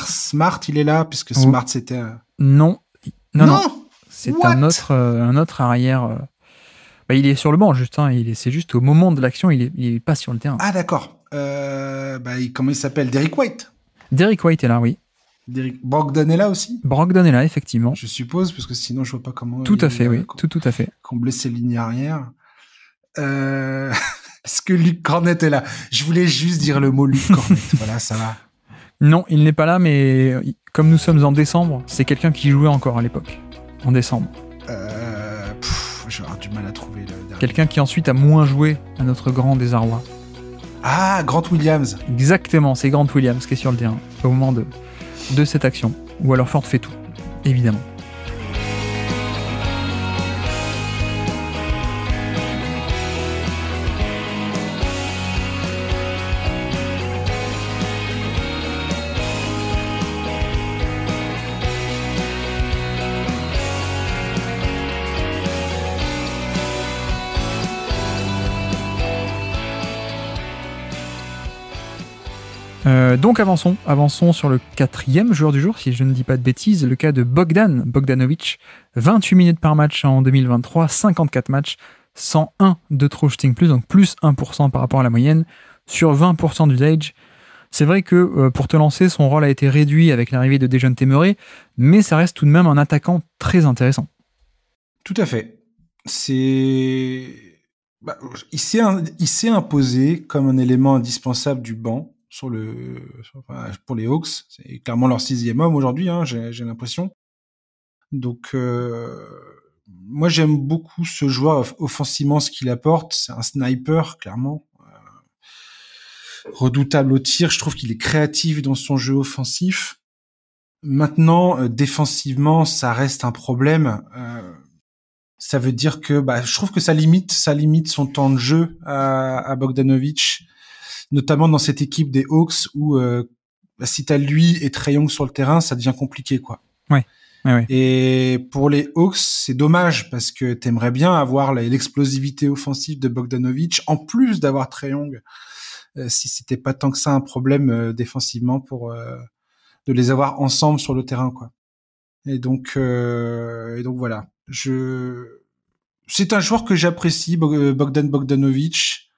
Smart, il est là, puisque Smart, c'était... Non. C'est un autre arrière... Bah, il est sur le banc, juste. Hein, c'est juste au moment de l'action, il est pas sur le terrain. Ah, d'accord. Comment il s'appelle? Derrick White. Derrick White est là, oui. Brogdon est là aussi? Brogdon est là, effectivement. Je suppose, parce que sinon, je vois pas comment... Tout à fait, oui. Tout à fait. Combler ses lignes arrière. Est-ce que Luke Cornett est là? Je voulais juste dire le mot Luke Cornett. Voilà, ça va. Non, il n'est pas là, mais comme nous sommes en décembre, c'est quelqu'un qui jouait encore à l'époque. En décembre. Je vais avoir du mal à trouver le dernier. Quelqu'un qui ensuite a moins joué à notre grand désarroi. Ah, Grant Williams. Exactement, c'est Grant Williams qui est sur le terrain au moment de cette action. Ou alors Ford fait tout, évidemment. Donc avançons sur le 4e joueur du jour, si je ne dis pas de bêtises, le cas de Bogdanovic, 28 minutes par match en 2023, 54 matchs, 101 de true shooting plus, donc plus 1% par rapport à la moyenne, sur 20% d'usage. C'est vrai que pour te lancer, son rôle a été réduit avec l'arrivée de Dejounte Murray, mais ça reste tout de même un attaquant très intéressant. Tout à fait. Il s'est imposé comme un élément indispensable du banc pour les Hawks. C'est clairement leur 6e homme aujourd'hui, hein, j'ai l'impression. Donc, moi, j'aime beaucoup ce joueur offensivement, ce qu'il apporte. C'est un sniper, clairement. Redoutable au tir. Je trouve qu'il est créatif dans son jeu offensif. Maintenant, défensivement, ça reste un problème. Ça veut dire que je trouve que ça limite son temps de jeu à Bogdanovic, notamment dans cette équipe des Hawks où si t'as lui et Trae Young sur le terrain, ça devient compliqué, quoi. Ouais. Et pour les Hawks, c'est dommage parce que t'aimerais bien avoir l'explosivité offensive de Bogdanovic en plus d'avoir Trae Young. Si c'était pas tant que ça un problème défensivement pour de les avoir ensemble sur le terrain, quoi. Et donc voilà. C'est un joueur que j'apprécie, Bogdan Bogdanovic,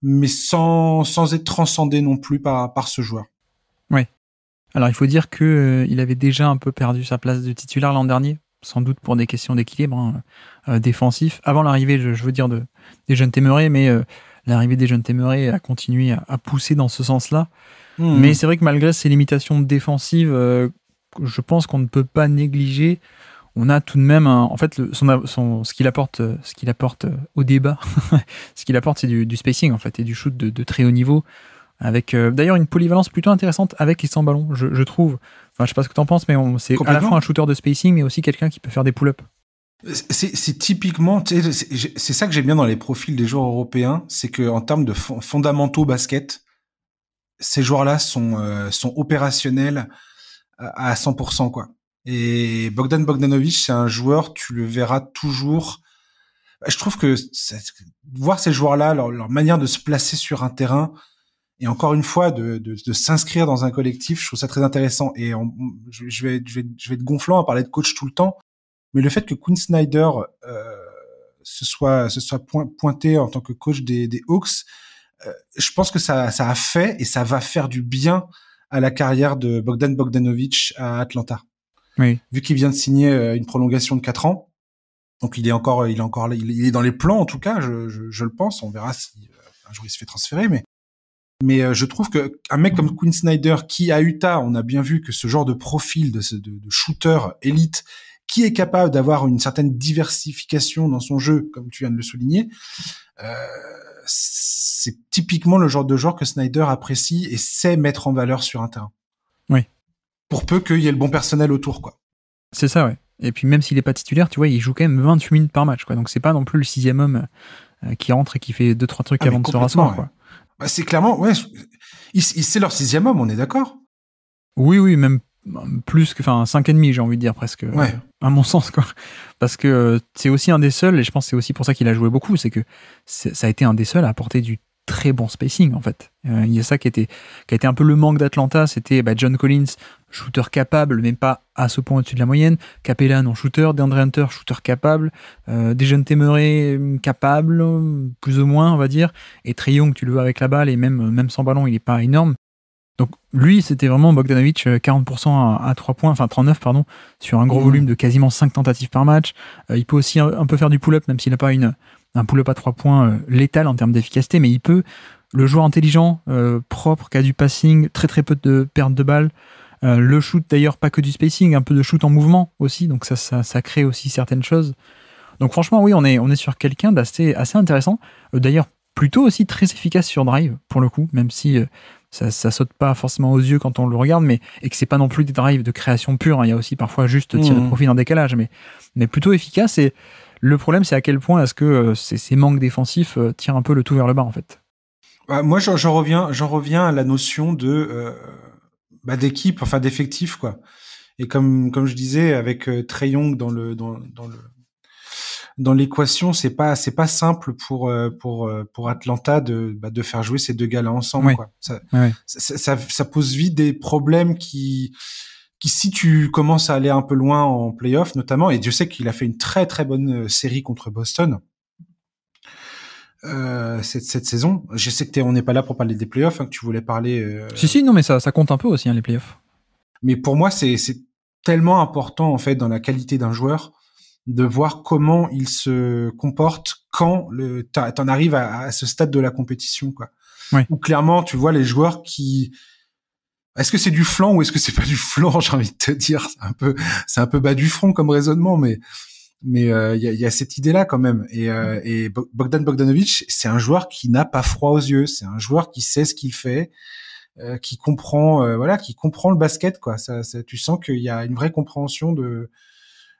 mais sans être transcendé non plus par ce joueur. Ouais. Alors il faut dire que il avait déjà un peu perdu sa place de titulaire l'an dernier, sans doute pour des questions d'équilibre défensif. Avant l'arrivée, je veux dire des jeunes Témérés, mais l'arrivée des jeunes Témérés a continué à pousser dans ce sens-là. Mais c'est vrai que malgré ces limitations défensives, je pense qu'on ne peut pas négliger. On a tout de même, en fait, ce qu'il apporte au débat, ce qu'il apporte, c'est du spacing en fait et du shoot de très haut niveau, avec d'ailleurs une polyvalence plutôt intéressante avec et sans ballon, je trouve. Enfin, je sais pas ce que t'en penses, mais c'est à la fois un shooter de spacing, mais aussi quelqu'un qui peut faire des pull-ups. C'est typiquement, c'est ça que j'aime bien dans les profils des joueurs européens, c'est que en termes de fondamentaux basket, ces joueurs-là sont opérationnels à 100%, quoi. Et Bogdan Bogdanovic, c'est un joueur, tu le verras toujours. Je trouve que voir ces joueurs-là, leur manière de se placer sur un terrain, et encore une fois de s'inscrire dans un collectif, je trouve ça très intéressant. Et je vais être gonflant à parler de coach tout le temps, mais le fait que Quinn Snyder se soit pointé en tant que coach des Hawks, je pense que ça a fait et ça va faire du bien à la carrière de Bogdan Bogdanovic à Atlanta. Oui. Vu qu'il vient de signer une prolongation de 4 ans, donc il est encore là, il est dans les plans en tout cas, je le pense. On verra si un jour il se fait transférer, mais je trouve que un mec comme Quinn Snyder, qui à Utah, on a bien vu que ce genre de profil de shooter élite, qui est capable d'avoir une certaine diversification dans son jeu, comme tu viens de le souligner, c'est typiquement le genre de joueur que Snyder apprécie et sait mettre en valeur sur un terrain. Oui. Pour peu qu'il y ait le bon personnel autour, quoi. C'est ça, ouais. Et puis même s'il est pas titulaire, tu vois, il joue quand même 28 minutes par match, quoi. Donc c'est pas non plus le sixième homme qui rentre et qui fait 2-3 trucs avant de se rasseoir, quoi. Bah, c'est clairement, ouais, c'est leur sixième homme, on est d'accord? Oui, même plus que, enfin, 5,5, j'ai envie de dire presque. Ouais. À mon sens, quoi. Parce que c'est aussi un des seuls, et je pense que c'est aussi pour ça qu'il a joué beaucoup, c'est que ça a été un des seuls à apporter du très bon spacing, en fait. Il y a ça qui a été un peu le manque d'Atlanta, c'était John Collins, shooter capable, mais pas à ce point au-dessus de la moyenne. Capella, non shooter. DeAndre Hunter, shooter capable. Dejounte Murray, capable, plus ou moins, on va dire. Et Trae Young, tu le vois avec la balle, et même sans ballon, il est pas énorme. Donc lui, c'était vraiment Bogdanovic, 40% à 3 points, enfin 39, pardon, sur un gros volume de quasiment 5 tentatives par match. Il peut aussi un peu faire du pull-up, même s'il n'a pas un pull-up à 3 points létal en termes d'efficacité, mais il peut. Le joueur intelligent, propre, qui a du passing, très très peu de perte de balles. Le shoot, d'ailleurs, pas que du spacing, un peu de shoot en mouvement aussi, donc ça crée aussi certaines choses. Donc franchement, oui, on est sur quelqu'un assez intéressant. D'ailleurs, plutôt aussi très efficace sur drive, pour le coup, même si ça saute pas forcément aux yeux quand on le regarde, et que c'est pas non plus des drives de création pure, hein. Il y a aussi parfois juste tirer profit d'un décalage, mais plutôt efficace. Et le problème, c'est à quel point est-ce que ces manques défensifs tirent un peu le tout vers le bas, en fait. Moi, j'en reviens à la notion d'équipe, enfin d'effectif, quoi. Et comme je disais, avec Trae Young dans l'équation, c'est pas simple pour Atlanta de faire jouer ces deux gars-là ensemble, ouais. quoi. Ouais. Ça pose vite des problèmes qui si tu commences à aller un peu loin en playoff notamment, et Dieu sait qu'il a fait une très très bonne série contre Boston cette saison. Je sais que on n'est pas là pour parler des playoffs, hein, que tu voulais parler. Si, non, mais ça compte un peu aussi, hein, les playoffs. Mais pour moi, c'est tellement important en fait dans la qualité d'un joueur de voir comment il se comporte quand t'en arrives à ce stade de la compétition, quoi. Ouais. Où clairement, tu vois les joueurs qui, est-ce que c'est du flanc ou est-ce que c'est pas du flanc? J'ai envie de te dire, c'est un peu bas du front comme raisonnement, mais Mais il y a cette idée-là quand même. Et Bogdan Bogdanovic, c'est un joueur qui n'a pas froid aux yeux. C'est un joueur qui sait ce qu'il fait, qui comprend, qui comprend le basket, quoi. Tu sens qu'il y a une vraie compréhension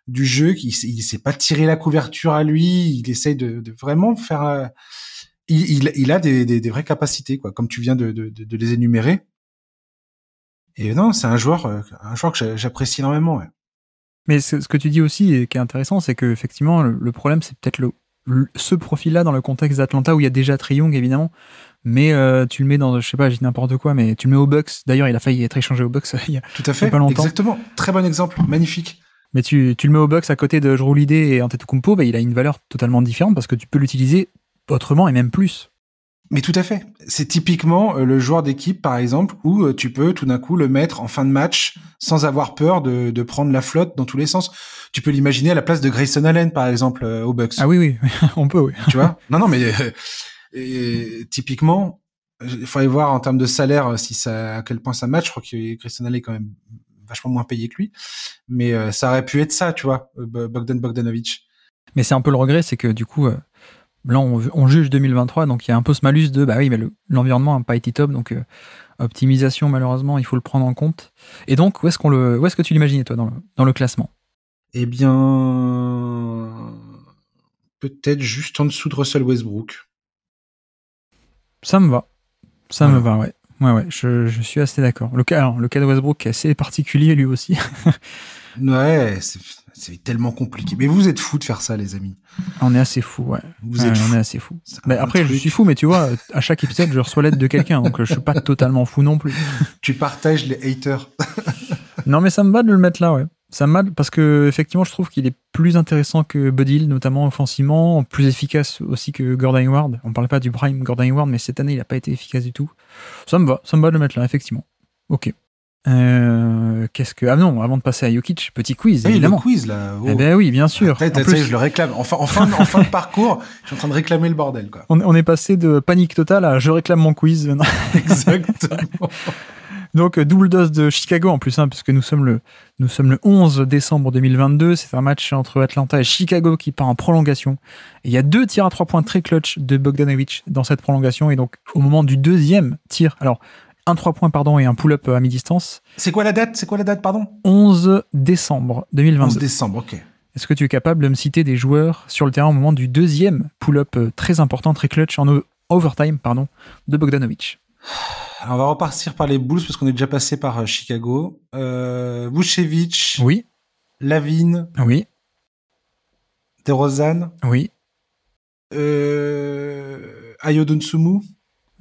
du jeu. Il sait pas tirer la couverture à lui. Il essaye de vraiment faire. Il a des vraies capacités, quoi, comme tu viens de les énumérer. Et non, c'est un joueur que j'apprécie énormément. Ouais. Mais ce que tu dis aussi et qui est intéressant, c'est que effectivement le problème c'est peut-être ce profil-là dans le contexte d'Atlanta où il y a déjà Trae Young évidemment, mais tu le mets dans, je sais pas, je dis n'importe quoi, mais tu le mets aux Bucks. D'ailleurs, il a failli être échangé aux Bucks il y a tout à fait, pas longtemps. Exactement. Très bon exemple, magnifique. Mais tu le mets aux Bucks à côté de Jrue Holiday et Antetokounmpo, bah, il a une valeur totalement différente parce que tu peux l'utiliser autrement et même plus. Mais tout à fait. C'est typiquement le joueur d'équipe, par exemple, où tu peux tout d'un coup le mettre en fin de match sans avoir peur de prendre la flotte dans tous les sens. Tu peux l'imaginer à la place de Grayson Allen, par exemple, aux Bucks. Ah oui, on peut, oui. Tu vois ? Non, mais typiquement, il faudrait voir en termes de salaire à quel point ça match. Je crois que Grayson Allen est quand même vachement moins payé que lui. Mais ça aurait pu être ça, tu vois, Bogdanovic. Mais c'est un peu le regret, c'est que du coup... Là, on juge 2023, donc il y a un peu ce malus de, bah oui, mais l'environnement n'a pas été top, donc optimisation, malheureusement, il faut le prendre en compte. Et donc, où est-ce que tu l'imaginais, toi, dans le classement ? Eh bien, peut-être juste en dessous de Russell Westbrook. Ça me va. Me va, ouais. Ouais, je suis assez d'accord. Le cas de Westbrook est assez particulier, lui aussi. Ouais, c'est tellement compliqué. Mais vous êtes fous de faire ça, les amis. On est assez fous, ouais. Vous êtes fous. On est assez fous. Mais après, je suis fou, mais tu vois, à chaque épisode, je reçois l'aide de quelqu'un, donc je suis pas totalement fou non plus. Tu partages les haters. Non, mais ça me va de le mettre là, ouais. Ça me va parce que effectivement, je trouve qu'il est plus intéressant que Bud Hill, notamment offensivement, plus efficace aussi que Gordon Hayward. On parle pas du prime Gordon Hayward, mais cette année, il a pas été efficace du tout. Ça me va de le mettre là, effectivement. Ok. Ah non, avant de passer à Jokic, petit quiz, évidemment. Le quiz, là. Oh. Eh ben oui, bien sûr. Je le réclame. En fin de parcours, je suis en train de réclamer le bordel, quoi. On est passé de panique totale à je réclame mon quiz. Exactement. Donc, double dose de Chicago en plus, hein, puisque nous sommes le 11 décembre 2022. C'est un match entre Atlanta et Chicago qui part en prolongation. Et il y a 2 tirs à 3 points très clutch de Bogdanovic dans cette prolongation. Et donc, au moment du deuxième tir, alors, un 3 points, pardon, et un pull-up à mi-distance. C'est quoi la date, pardon ? 11 décembre 2022. 11 décembre, ok. Est-ce que tu es capable de me citer des joueurs sur le terrain au moment du deuxième pull-up très important, très clutch, en overtime, de Bogdanovic ? Alors, on va repartir par les Bulls parce qu'on est déjà passé par Chicago. Vucevic. Oui. Lavine. Oui. DeRozan. Oui. Ayo Dosunmu.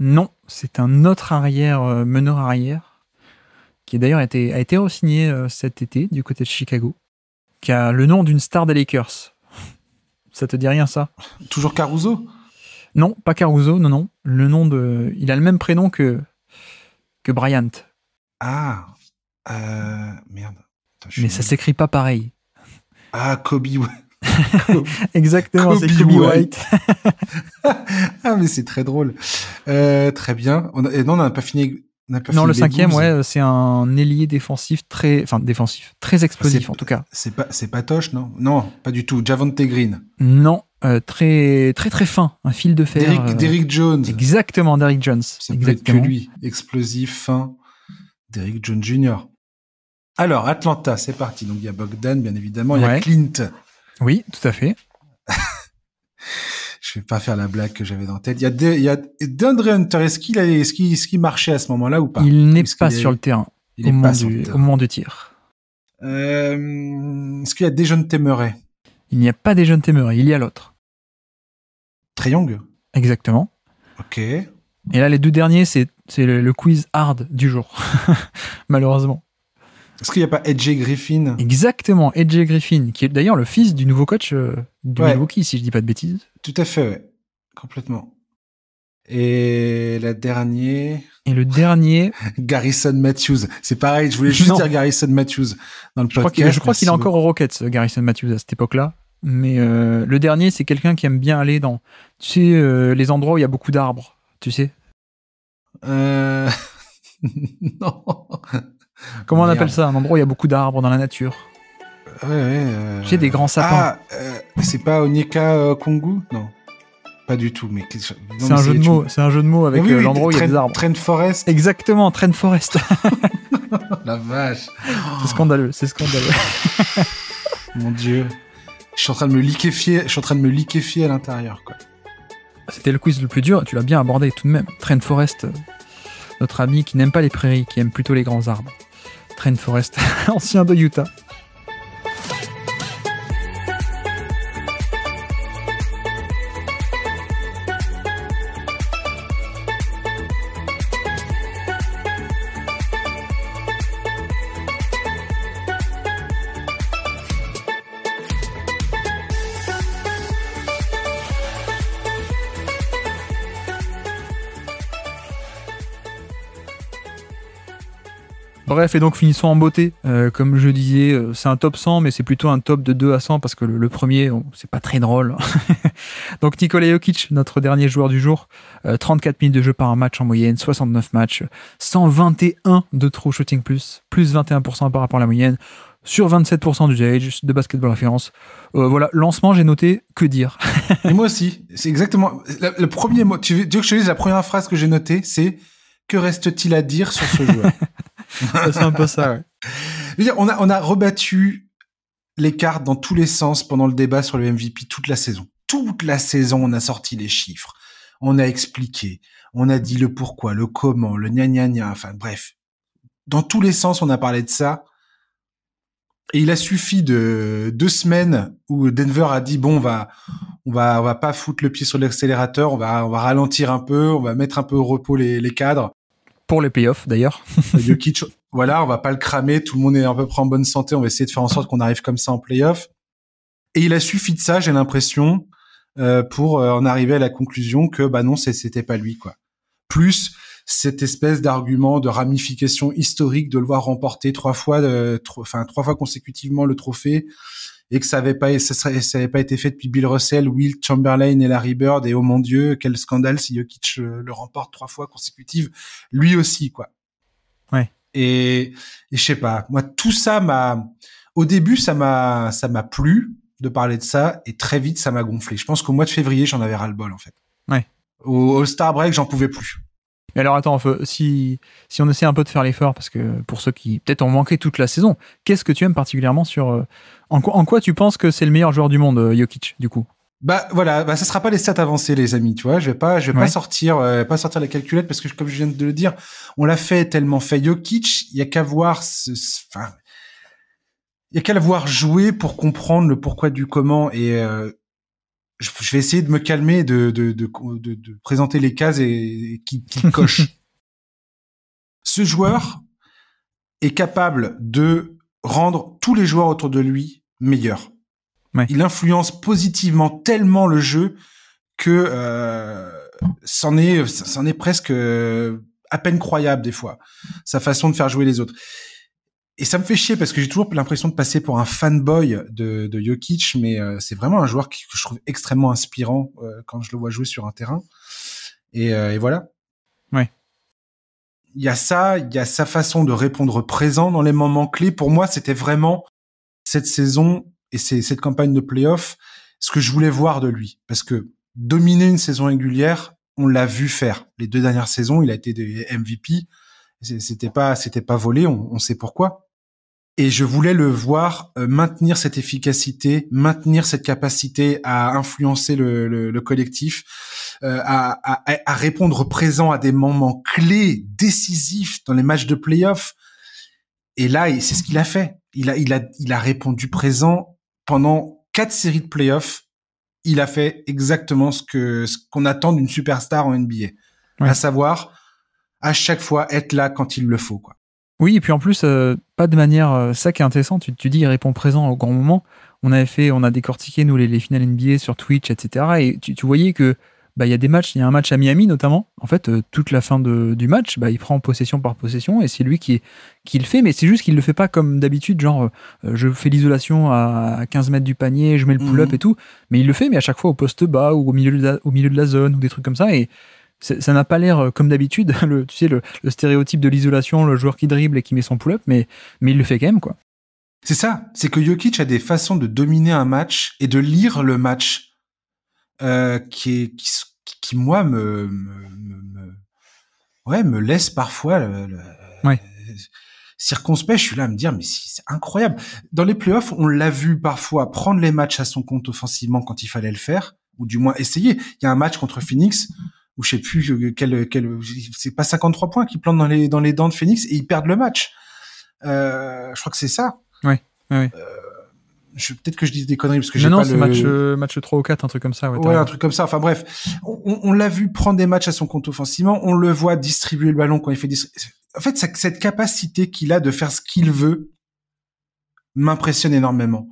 Non, c'est un autre meneur arrière, qui d'ailleurs a été re-signé cet été du côté de Chicago, qui a le nom d'une star des Lakers. Ça te dit rien, ça ? Toujours Caruso ? Non, pas Caruso, non. Il a le même prénom que Bryant. Ah, merde. Attends, mais ça s'écrit pas pareil. Ah, Kobe. Exactement, c'est Kobe White. Ah, mais c'est très drôle. Très bien. On n'a pas fini. Non, le 5e, ouais, c'est un ailier défensif, très explosif en tout cas. C'est pas Tosh, non ? Non, pas du tout. Javonte Green. Non, très très très fin, un fil de fer. Derrick Jones. Exactement, Derrick Jones. C'est peut-être que lui, explosif, fin. Derrick Jones Jr. Alors, Atlanta, c'est parti. Donc il y a Bogdan, bien évidemment, il y a Clint. Oui, tout à fait. Je vais pas faire la blague que j'avais dans la tête. Il y a DeAndre Hunter. Est-ce qu'il marchait à ce moment-là ou pas ? Il n'est pas sur le terrain au moment du tir. Est-ce qu'il y a Dejounte Murray ? Il n'y a pas Dejounte Murray, il y a l'autre. Trae Young ? Exactement. Ok. Et là, les 2 derniers, c'est le quiz hard du jour, malheureusement. Est-ce qu'il n'y a pas AJ Griffin ? Exactement, AJ Griffin, qui est d'ailleurs le fils du nouveau coach du Milwaukee, si je dis pas de bêtises. Tout à fait, ouais. Complètement. Et le dernier, Garrison Matthews. C'est pareil, je voulais juste dire Garrison Matthews dans le podcast. Je crois qu'il est encore aux Rockets, Garrison Matthews, à cette époque-là. Mais le dernier, c'est quelqu'un qui aime bien aller dans, les endroits où il y a beaucoup d'arbres, tu sais. Non. Comment on appelle ça, un endroit où il y a beaucoup d'arbres dans la nature ? J'ai des grands sapins. C'est pas Onyeka Kongu? Non. Pas du tout, mais c'est un jeu de mots. C'est un jeu de mots avec l'endroit où il y a des arbres. Trent Forest. Exactement, Trent Forest. La vache. C'est scandaleux. Mon Dieu. Je suis en train de me liquéfier à l'intérieur, quoi. C'était le quiz le plus dur. Tu l'as bien abordé tout de même. Trent Forest, notre ami qui n'aime pas les prairies, qui aime plutôt les grands arbres. Trent Forest, ancien de Utah. Bref, et donc finissons en beauté. Comme je disais, c'est un top 100, mais c'est plutôt un top de 2 à 100 parce que le premier, c'est pas très drôle. Donc Nikola Jokic, notre dernier joueur du jour, 34 minutes de jeu par un match en moyenne, 69 matchs, 121 de true shooting plus 21% par rapport à la moyenne, sur 27% d'usage de basketball référence. Voilà, lancement, j'ai noté, que dire. Et moi aussi, c'est exactement le premier mot. Tu veux que je te dise la première phrase que j'ai notée, c'est « Que reste-t-il à dire sur ce joueur ?» C'est un peu ça, ouais. Je veux dire, on a rebattu les cartes dans tous les sens pendant le débat sur le MVP toute la saison. Toute la saison, on a sorti les chiffres, on a expliqué, on a dit le pourquoi, le comment, le gna, enfin bref. Dans tous les sens, on a parlé de ça. Et il a suffi de 2 semaines où Denver a dit bon, on va pas foutre le pied sur l'accélérateur, on va ralentir un peu, on va mettre un peu au repos les cadres. Pour les playoffs, d'ailleurs. Jokic, voilà, on va pas le cramer, tout le monde est à peu près en bonne santé, on va essayer de faire en sorte qu'on arrive comme ça en playoffs. Et il a suffi de ça, j'ai l'impression, pour en arriver à la conclusion que bah non, c'était pas lui, quoi. Plus cette espèce d'argument de ramification historique de le voir remporter 3 fois consécutivement le trophée, et que ça avait pas été fait depuis Bill Russell, Wilt Chamberlain et Larry Bird, et oh mon Dieu, quel scandale si Jokic le remporte 3 fois consécutives, lui aussi, quoi. Ouais. Et je sais pas, moi tout ça au début ça m'a plu de parler de ça, et très vite ça m'a gonflé. Je pense qu'au mois de février j'en avais ras-le-bol, en fait. Ouais. Au All-Star Break j'en pouvais plus. Mais alors attends, si on essaie un peu de faire l'effort, parce que pour ceux qui peut-être ont manqué toute la saison, qu'est-ce que tu aimes particulièrement sur en quoi tu penses que c'est le meilleur joueur du monde, Jokic, du coup? Bah voilà, ça sera pas les stats avancées, les amis, tu vois. Je vais pas sortir la calculette, parce que comme je viens de le dire, on l'a tellement fait. Jokic, il y a qu'à voir, il y a qu'à le voir jouer pour comprendre le pourquoi du comment. Et je vais essayer de me calmer, de présenter les cases et qui cochent. Ce joueur est capable de rendre tous les joueurs autour de lui meilleurs. Ouais. Il influence positivement tellement le jeu que c'en est presque à peine croyable des fois, sa façon de faire jouer les autres. Et ça me fait chier parce que j'ai toujours l'impression de passer pour un fanboy de Jokic, mais c'est vraiment un joueur que je trouve extrêmement inspirant quand je le vois jouer sur un terrain. Et voilà. Ouais. Il y a sa façon de répondre présent dans les moments clés. Pour moi, c'était vraiment cette saison et cette campagne de play-off ce que je voulais voir de lui. Parce que dominer une saison régulière, on l'a vu faire. Les 2 dernières saisons, il a été des MVP. C'était pas volé, on sait pourquoi. Et je voulais le voir maintenir cette efficacité, maintenir cette capacité à influencer le collectif, à répondre présent à des moments clés, décisifs dans les matchs de play-off. Et là, c'est ce qu'il a fait. Il a répondu présent pendant 4 séries de play-off. Il a fait exactement ce qu'on attend d'une superstar en NBA, ouais. À savoir à chaque fois être là quand il le faut, quoi. Oui, et puis en plus, pas de manière... ça qui est intéressant, tu dis il répond présent au grand moment. On a décortiqué, nous, les finales NBA sur Twitch, etc. Et tu voyais que il y a des matchs, il y a un match à Miami notamment. En fait, toute la fin du match, il prend possession par possession, et c'est lui qui le fait, mais c'est juste qu'il le fait pas comme d'habitude, genre je fais l'isolation à 15 mètres du panier, je mets le pull-up et tout. Mais il le fait, mais à chaque fois au poste bas ou au milieu de la zone ou des trucs comme ça. Et ça n'a pas l'air comme d'habitude, le stéréotype de l'isolation, le joueur qui dribble et qui met son pull-up, mais il le fait quand même, quoi. C'est ça. C'est que Jokic a des façons de dominer un match et de lire le match qui moi me laisse parfois Ouais. circonspect. Je suis là à me dire mais c'est incroyable. Dans les playoffs, on l'a vu parfois prendre les matchs à son compte offensivement quand il fallait le faire, ou du moins essayer. Il y a un match contre Phoenix où je sais plus c'est pas 53 points qu'ils plantent dans les dents de Phoenix et ils perdent le match. Je crois que c'est ça. Ouais. Peut-être que je dis des conneries parce que j'ai non, pas c'est match 3 ou 4, un truc comme ça. Ouais, un truc comme ça. Enfin bref, on l'a vu prendre des matchs à son compte offensivement, on le voit distribuer le ballon quand il fait en fait, cette capacité qu'il a de faire ce qu'il veut m'impressionne énormément.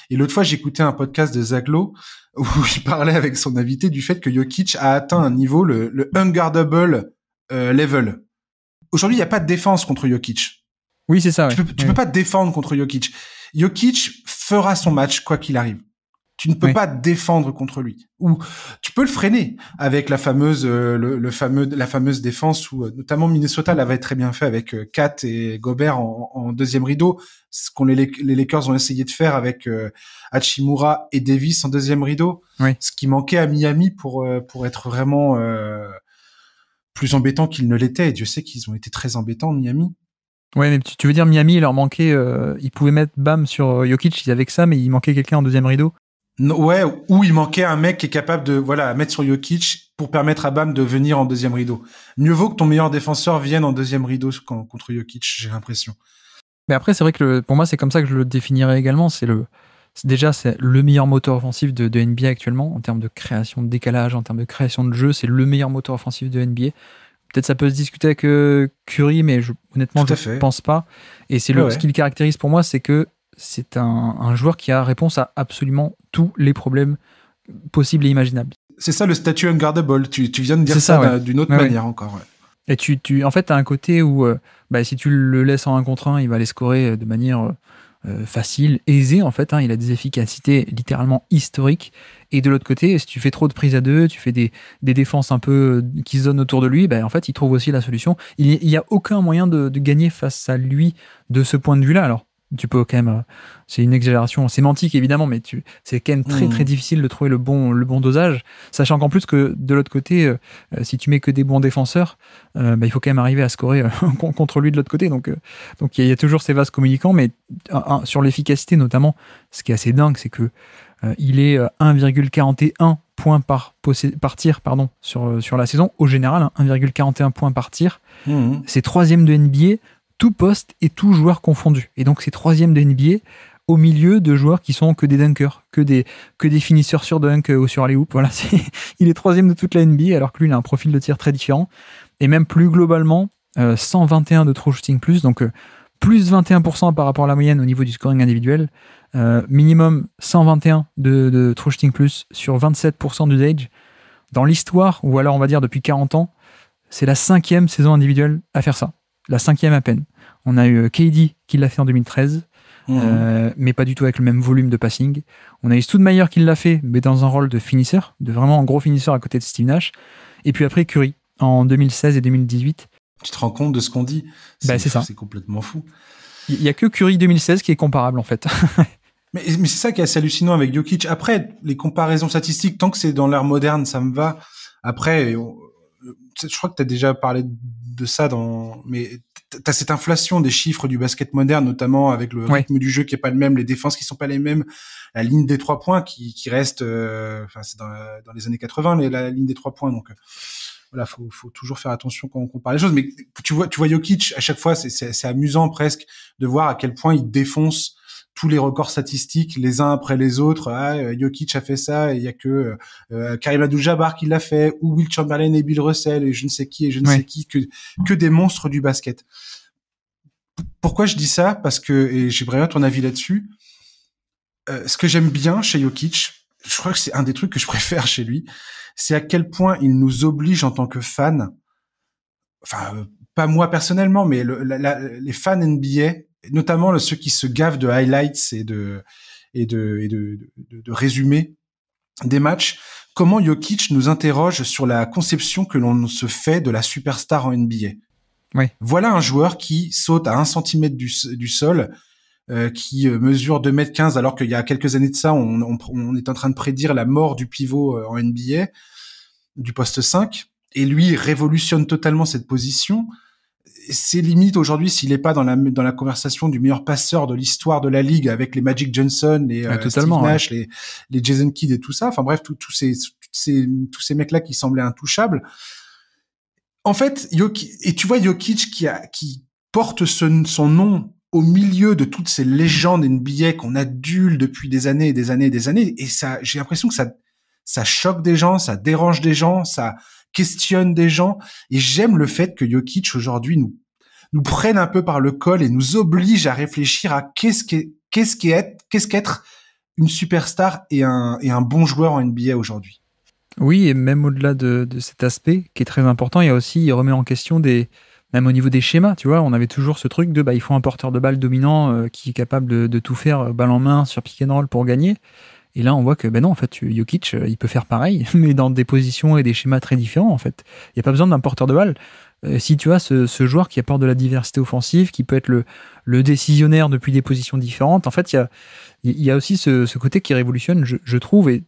Et l'autre fois, j'écoutais un podcast de Zach Lowe où il parlait avec son invité du fait que Jokic a atteint un niveau, le unguardable level. Aujourd'hui, il n'y a pas de défense contre Jokic. Oui, c'est ça. Ouais. Tu peux pas te défendre contre Jokic. Jokic fera son match quoi qu'il arrive. Tu ne peux pas te défendre contre lui. Ou tu peux le freiner avec la fameuse défense où notamment Minnesota l'avait très bien fait avec Kat et Gobert en deuxième rideau, ce qu'on les Lakers ont essayé de faire avec Hachimura et Davis en deuxième rideau. Oui. Ce qui manquait à Miami pour être vraiment plus embêtant qu'ils ne l'étaient. Et Dieu sait qu'ils ont été très embêtants Miami. Ouais, mais tu veux dire Miami, il leur manquait, ils pouvaient mettre Bam sur Jokic, ils avaient que ça, mais il manquait quelqu'un en deuxième rideau. Ouais, ou il manquait un mec qui est capable de mettre sur Jokic pour permettre à Bam de venir en deuxième rideau. Mieux vaut que ton meilleur défenseur vienne en deuxième rideau contre Jokic, j'ai l'impression. Mais après, c'est vrai que pour moi, c'est comme ça que je le définirais également. C'est le meilleur moteur offensif de NBA actuellement en termes de création de décalage, en termes de création de jeu. C'est le meilleur moteur offensif de NBA. Peut-être ça peut se discuter avec Curry, mais honnêtement, je ne pense pas. Et c'est ce qui le caractérise pour moi, c'est que c'est un joueur qui a réponse à absolument tous les problèmes possibles et imaginables. C'est ça le statut unguardable. Tu viens de dire ça d'une autre manière encore. Ouais. Et en fait, tu as un côté où si tu le laisses en 1 contre 1, il va les scorer de manière facile, aisée en fait. Il a des efficacités littéralement historiques. Et de l'autre côté, si tu fais trop de prises à deux, tu fais des défenses un peu qui zonent autour de lui, en fait, il trouve aussi la solution. Il n'y a aucun moyen de gagner face à lui de ce point de vue-là. Alors, tu peux quand même, c'est une exagération sémantique évidemment, mais c'est quand même très très difficile de trouver le bon dosage, sachant qu'en plus que de l'autre côté, si tu mets que des bons défenseurs, il faut quand même arriver à scorer contre lui de l'autre côté. Donc il y a toujours ces vases communicants, mais sur l'efficacité notamment, ce qui est assez dingue, c'est que il est 1,41 points par tir sur la saison au général, 1,41 points par tir. C'est 3e de NBA, tout poste et tout joueur confondu. Et donc c'est 3e de NBA au milieu de joueurs qui sont que des dunkers, que des finisseurs sur dunk ou sur alley-oop. Voilà, il est 3e de toute la NBA alors que lui il a un profil de tir très différent. Et même plus globalement, 121 de true shooting plus, donc plus 21% par rapport à la moyenne au niveau du scoring individuel. Minimum 121 de true shooting plus sur 27% d'usage. Dans l'histoire, ou alors on va dire depuis 40 ans, c'est la 5e saison individuelle à faire ça. La 5e à peine. On a eu KD qui l'a fait en 2013, mais pas du tout avec le même volume de passing. On a eu Stoudemire qui l'a fait, mais dans un rôle de finisseur, de vraiment un gros finisseur à côté de Steve Nash. Et puis après Curry, en 2016 et 2018. Tu te rends compte de ce qu'on dit ? C'est ça. C'est complètement fou. Il n'y a que Curry 2016 qui est comparable en fait. Mais c'est ça qui est assez hallucinant avec Jokic. Après, les comparaisons statistiques, tant que c'est dans l'ère moderne, ça me va. Après, je crois que tu as déjà parlé de ça mais t'as cette inflation des chiffres du basket moderne, notamment avec le rythme du jeu qui est pas le même, les défenses qui sont pas les mêmes, la ligne des 3 points qui reste, c'est dans les années 80, la ligne des 3 points. Donc, voilà, faut toujours faire attention quand on compare les choses. Mais tu vois Jokic, à chaque fois, c'est amusant presque de voir à quel point il défonce tous les records statistiques les uns après les autres. Jokic a fait ça, et il y a que Karim Abdul-Jabbar qui l'a fait, ou Will Chamberlain et Bill Russell et je ne sais qui et je ne sais qui, que des monstres du basket. Pourquoi je dis ça ? Parce que, et j'aimerais bien ton avis là-dessus, ce que j'aime bien chez Jokic, je crois que c'est un des trucs que je préfère chez lui, c'est à quel point il nous oblige en tant que fans, enfin pas moi personnellement, mais les fans NBA, notamment ceux qui se gavent de highlights et de résumés des matchs, comment Jokic nous interroge sur la conception que l'on se fait de la superstar en NBA. Oui. Voilà un joueur qui saute à 1 centimètre du sol, qui mesure 2,15 m, alors qu'il y a quelques années de ça, on est en train de prédire la mort du pivot en NBA, du poste 5, et lui révolutionne totalement cette position. C'est limite aujourd'hui s'il est pas dans la conversation du meilleur passeur de l'histoire de la ligue avec les Magic Johnson, les Steve Nash, les Jason Kidd et tout ça. Enfin bref, tous ces mecs-là qui semblaient intouchables. En fait, et tu vois Jokic qui porte son nom au milieu de toutes ces légendes NBA qu'on adule depuis des années et des années et des années. Et ça, j'ai l'impression que ça choque des gens, ça dérange des gens, ça questionne des gens, et j'aime le fait que Jokic aujourd'hui nous prenne un peu par le col et nous oblige à réfléchir à qu'est-ce qu'être une superstar et un bon joueur en NBA aujourd'hui. Oui, et même au-delà de cet aspect qui est très important, il remet en question même au niveau des schémas, tu vois, on avait toujours ce truc de il faut un porteur de balle dominant qui est capable de tout faire balle en main sur pick and roll pour gagner. Et là, on voit que non, en fait, Jokic, il peut faire pareil, mais dans des positions et des schémas très différents, en fait. Il n'y a pas besoin d'un porteur de balle. Si tu as ce joueur qui apporte de la diversité offensive, qui peut être le décisionnaire depuis des positions différentes, en fait, il y a aussi ce côté qui révolutionne, je trouve, et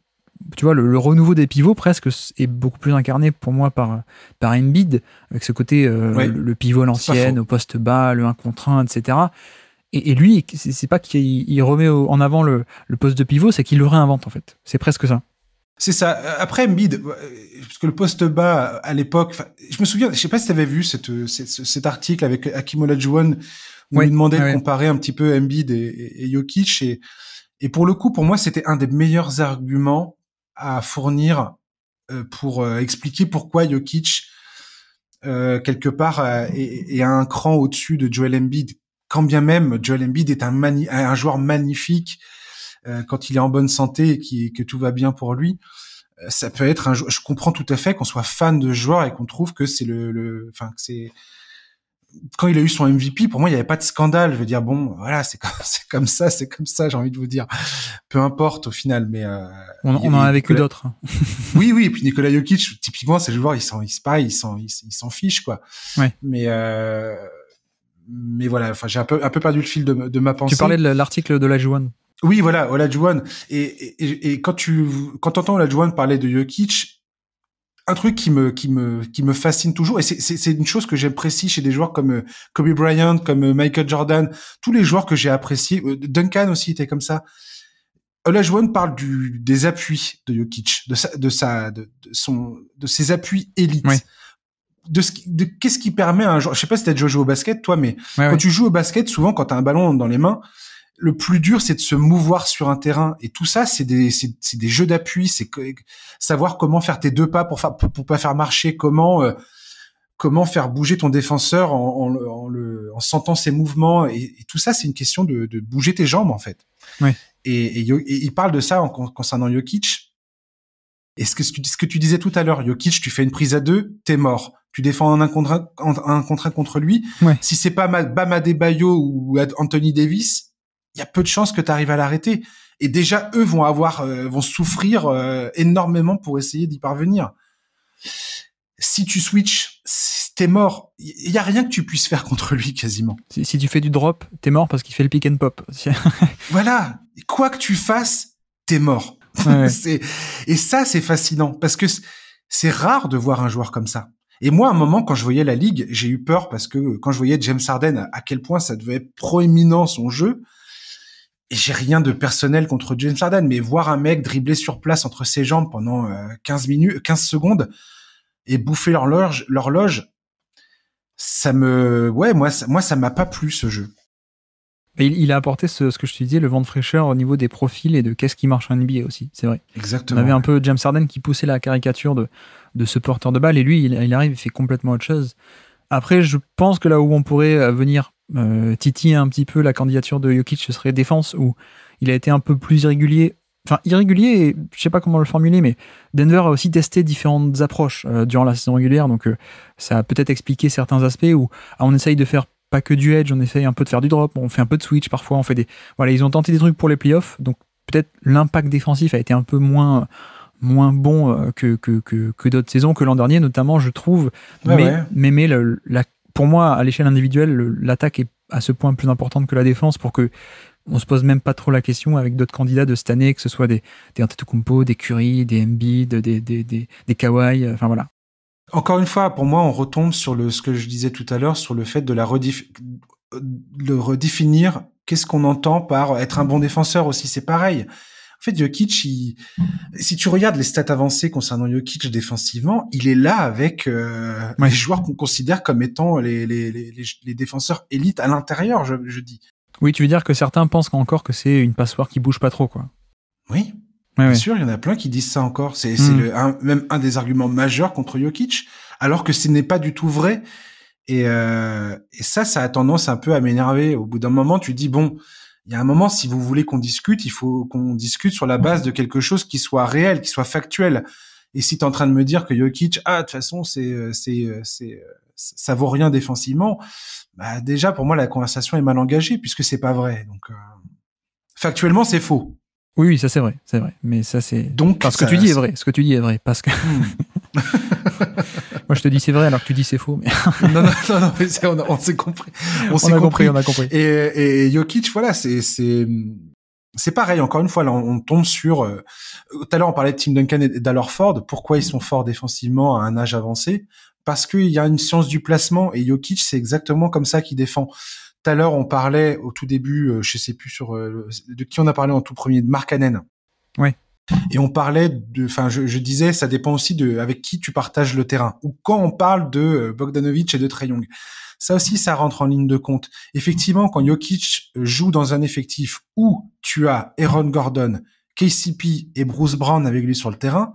tu vois, le renouveau des pivots presque est beaucoup plus incarné pour moi par Embiid, avec ce côté, le pivot à l'ancienne, au poste bas, le 1 contre 1, etc. Et lui, c'est pas qu'il remet en avant le poste de pivot, c'est qu'il le réinvente, en fait. C'est presque ça. C'est ça. Après Embiid, parce que le poste bas, à l'époque, je me souviens, je sais pas si tu avais vu cet article avec Hakeem Olajuwon, où on lui demandait de comparer un petit peu Embiid et Jokic, et pour le coup, pour moi, c'était un des meilleurs arguments à fournir pour expliquer pourquoi Jokic, quelque part, est un cran au-dessus de Joel Embiid. Quand bien même Joel Embiid est un joueur magnifique, quand il est en bonne santé et que tout va bien pour lui, ça peut être un joueur. Je comprends tout à fait qu'on soit fan de joueur et qu'on trouve que c'est c'est quand il a eu son MVP, pour moi il n'y avait pas de scandale. Je veux dire, bon, voilà, c'est comme ça, j'ai envie de vous dire. Peu importe au final, mais on en a vécu d'autres. oui, et puis Nikola Jokic, typiquement, c'est le joueur, il s'en fiche, quoi. Ouais. Mais voilà, enfin, j'ai un peu perdu le fil de ma pensée. Tu parlais de l'article de Olajuwon. Oui, voilà, Olajuwon. Et quand t'entends Olajuwon parler de Jokic, un truc qui me fascine toujours, et c'est une chose que j'apprécie chez des joueurs comme Kobe Bryant, comme Michael Jordan, tous les joueurs que j'ai appréciés, Duncan aussi était comme ça. Olajuwon parle des appuis de Jokic, de ses appuis élites. Ouais. Qu'est-ce qui permet à un joueur, je sais pas si t'as déjà joué au basket, toi, mais quand tu joues au basket, souvent, quand t'as un ballon dans les mains, le plus dur, c'est de se mouvoir sur un terrain. Et tout ça, c'est des jeux d'appui, c'est savoir comment faire tes deux pas pour pas faire marcher, comment faire bouger ton défenseur en sentant ses mouvements. Et tout ça, c'est une question de bouger tes jambes, en fait. Ouais. Et il parle de ça concernant Jokic. Et ce que tu disais tout à l'heure, Jokic, tu fais une prise à 2, t'es mort. Tu défends un contre un contre lui. Ouais. Si c'est pas Bam Adebayo ou Anthony Davis, il y a peu de chances que tu arrives à l'arrêter. Et déjà, eux vont souffrir énormément pour essayer d'y parvenir. Si tu switches, t'es mort. Il y a rien que tu puisses faire contre lui quasiment. Si tu fais du drop, t'es mort parce qu'il fait le pick and pop. Voilà. Quoi que tu fasses, t'es mort. Ouais. Et ça, c'est fascinant parce que c'est rare de voir un joueur comme ça. Et moi, à un moment, quand je voyais la ligue, j'ai eu peur parce que quand je voyais James Harden, à quel point ça devait être proéminent son jeu. Et j'ai rien de personnel contre James Harden, mais voir un mec dribbler sur place entre ses jambes pendant 15 secondes et bouffer l'horloge, moi, ça m'a pas plu, ce jeu. Et il a apporté ce que je te disais, le vent de fraîcheur au niveau des profils et de qu'est-ce qui marche en NBA aussi, c'est vrai. Exactement. On avait un peu James Harden qui poussait la caricature de ce porteur de balle, et lui, il arrive, il fait complètement autre chose. Après, je pense que là où on pourrait venir titiller un petit peu la candidature de Jokic, ce serait défense, où il a été un peu plus irrégulier. Enfin, irrégulier, je sais pas comment le formuler, mais Denver a aussi testé différentes approches durant la saison régulière, donc ça a peut-être expliqué certains aspects où on essaye de faire pas que du edge, on essaye un peu de faire du drop, on fait un peu de switch parfois, on fait voilà, ils ont tenté des trucs pour les playoffs, donc peut-être l'impact défensif a été un peu moins bon que d'autres saisons, que l'an dernier notamment, je trouve. Mais pour moi, à l'échelle individuelle, l'attaque est à ce point plus importante que la défense pour que on se pose même pas trop la question avec d'autres candidats de cette année, que ce soit des Antetokounmpo, des Curry, des Embiid, des Kawhi, enfin voilà. Encore une fois, pour moi, on retombe sur ce que je disais tout à l'heure, sur le fait de le redéfinir. Qu'est-ce qu'on entend par être un bon défenseur aussi? C'est pareil. En fait, Jokic, si tu regardes les stats avancées concernant Jokic défensivement, il est là avec les joueurs qu'on considère comme étant les défenseurs élites à l'intérieur, je dis. Oui, tu veux dire que certains pensent encore que c'est une passoire qui bouge pas trop, quoi. Oui. Bien sûr, il y en a plein qui disent ça encore. C'est même un des arguments majeurs contre Jokic, alors que ce n'est pas du tout vrai. Et ça a tendance un peu à m'énerver. Au bout d'un moment, tu dis bon, il y a un moment, si vous voulez qu'on discute, il faut qu'on discute sur la base de quelque chose qui soit réel, qui soit factuel. Et si t'es en train de me dire que Jokic, de toute façon, ça vaut rien défensivement, bah déjà pour moi la conversation est mal engagée puisque c'est pas vrai. Donc factuellement, c'est faux. Oui, ça c'est vrai. Mais ça c'est. Donc, ce que tu dis est vrai. Ce que tu dis est vrai, parce que. Moi, je te dis c'est vrai alors que tu dis c'est faux. Mais... non, mais on s'est compris. On a compris. Et Jokic, voilà, c'est pareil. Encore une fois, là, on tombe sur. Tout à l'heure, on parlait de Tim Duncan et d'Alorford. Pourquoi ils sont forts défensivement à un âge avancé? Parce qu'il y a une science du placement et Jokic, c'est exactement comme ça qu'il défend. Tout à l'heure, on parlait au tout début, je sais plus de qui on a parlé en tout premier, de Mark Cannon. Oui. Et on parlait je disais, ça dépend aussi avec qui tu partages le terrain. Ou quand on parle de Bogdanovic et de Trae Young. Ça aussi, ça rentre en ligne de compte. Effectivement, quand Jokic joue dans un effectif où tu as Aaron Gordon, KCP et Bruce Brown avec lui sur le terrain,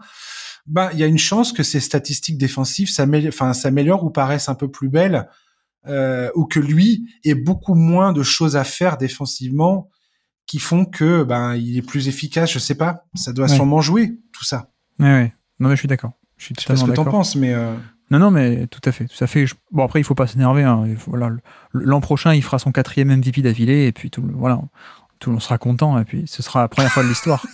il y a une chance que ses statistiques défensives s'améliorent ou paraissent un peu plus belles. Ou que lui ait beaucoup moins de choses à faire défensivement qui font que il est plus efficace, je sais pas, ça doit sûrement jouer tout ça. Ouais. Non mais je suis d'accord. Je sais pas ce que t'en penses, mais non mais tout à fait. Bon après il faut pas s'énerver. Hein. Voilà, l'an prochain il fera son 4e MVP d'affilée et puis tout le monde sera content et puis ce sera la première fois de l'histoire.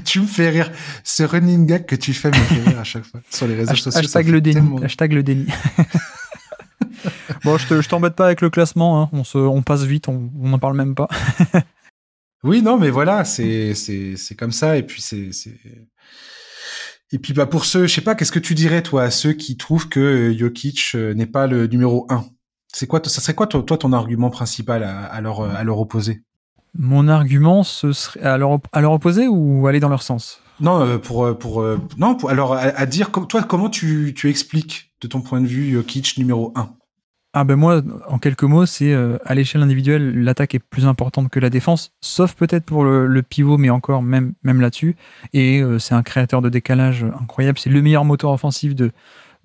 Tu me fais rire. Ce running gag que tu fais me fait rire à chaque fois sur les réseaux sociaux. Hashtag le déni. Bon, je t'embête pas avec le classement, hein. On passe vite, on n'en parle même pas. Oui, non, mais voilà, c'est comme ça, et puis et puis pour ceux, je sais pas, qu'est-ce que tu dirais toi à ceux qui trouvent que Jokic n'est pas le numéro 1? Ça serait quoi toi ton argument principal à leur opposer? Mon argument, ce serait à leur opposer ou aller dans leur sens? Non, alors à dire toi comment tu expliques de ton point de vue Jokic numéro 1? Ah ben moi, en quelques mots, c'est à l'échelle individuelle, l'attaque est plus importante que la défense, sauf peut-être pour le pivot, mais encore même là-dessus. Et c'est un créateur de décalage incroyable. C'est le meilleur moteur offensif de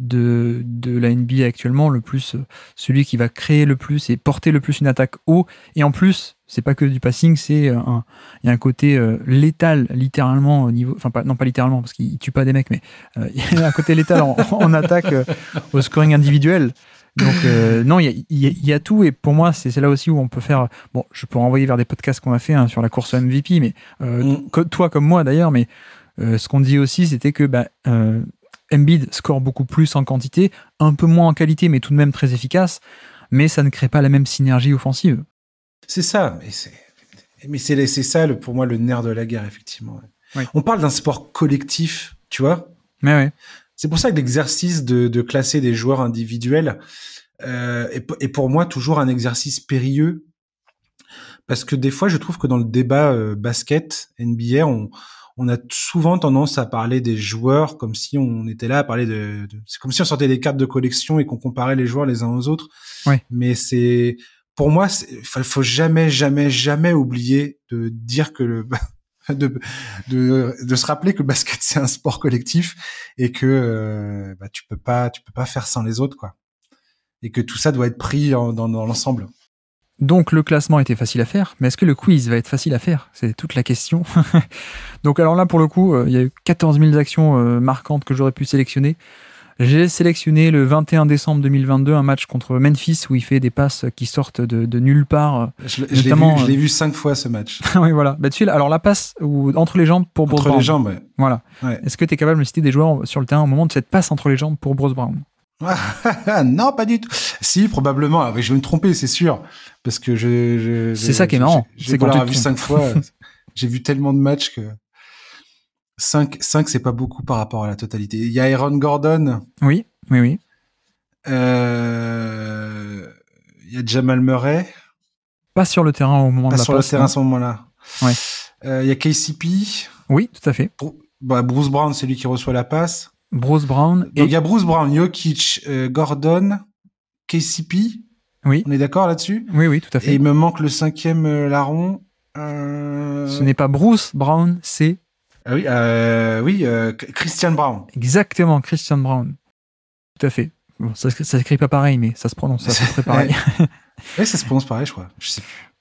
la NBA actuellement, le plus celui qui va créer le plus et porter le plus une attaque haut. Et en plus, c'est pas que du passing, il y a un côté létal littéralement au niveau, enfin pas littéralement parce qu'il tue pas des mecs, mais il y a un côté létal en attaque au scoring individuel. Donc non, il y a tout, et pour moi c'est là aussi où on peut faire. Bon, je peux renvoyer vers des podcasts qu'on a fait sur la course au MVP, mais toi comme moi d'ailleurs, mais ce qu'on dit aussi c'était que Embiid score beaucoup plus en quantité, un peu moins en qualité, mais tout de même très efficace, mais ça ne crée pas la même synergie offensive. C'est ça, mais c'est ça pour moi le nerf de la guerre, effectivement. Oui. On parle d'un sport collectif, tu vois. Mais ouais. C'est pour ça que l'exercice de classer des joueurs individuels est pour moi toujours un exercice périlleux, parce que des fois je trouve que dans le débat basket NBA, on a souvent tendance à parler des joueurs comme si on était là à parler c'est comme si on sortait des cartes de collection et qu'on comparait les joueurs les uns aux autres. Oui. Mais pour moi, faut jamais oublier de dire que de se rappeler que le basket c'est un sport collectif et que tu peux pas faire sans les autres, quoi, et que tout ça doit être pris dans l'ensemble. Donc le classement était facile à faire, mais est-ce que le quiz va être facile à faire? C'est toute la question. Donc alors là pour le coup, il y a eu 14 000 actions marquantes que j'aurais pu sélectionner. J'ai sélectionné le 21 décembre 2022 un match contre Memphis où il fait des passes qui sortent de nulle part. Je l'ai vu 5 fois ce match. Oui, voilà. Alors la passe entre les jambes pour Bruce Brown. Entre les jambes, ouais. Voilà. Ouais. Est-ce que tu es capable de me citer des joueurs sur le terrain au moment de cette passe entre les jambes pour Bruce Brown? Non, pas du tout. Si, probablement. Ah, mais je vais me tromper, c'est sûr. Parce que c'est ça qui est marrant. J'ai vu 5 fois. J'ai vu tellement de matchs que 5, c'est pas beaucoup par rapport à la totalité. Il y a Aaron Gordon. Oui. Il y a Jamal Murray. Pas sur le terrain au moment de la passe. Pas sur le terrain à ce moment-là. Ouais. Il y a KCP. Oui, tout à fait. Bruce Brown, c'est lui qui reçoit la passe. Bruce Brown. Donc, il y a Bruce Brown, Jokic, Gordon, KCP. Oui. On est d'accord là-dessus? Oui, tout à fait. Et il me manque le 5e larron. Ce n'est pas Bruce Brown, c'est... Christian Brown. Exactement, Christian Brown. Tout à fait. Bon, ça s'écrit pas pareil, mais ça se prononce à peu près pareil. Ouais, ça se prononce pareil, je crois.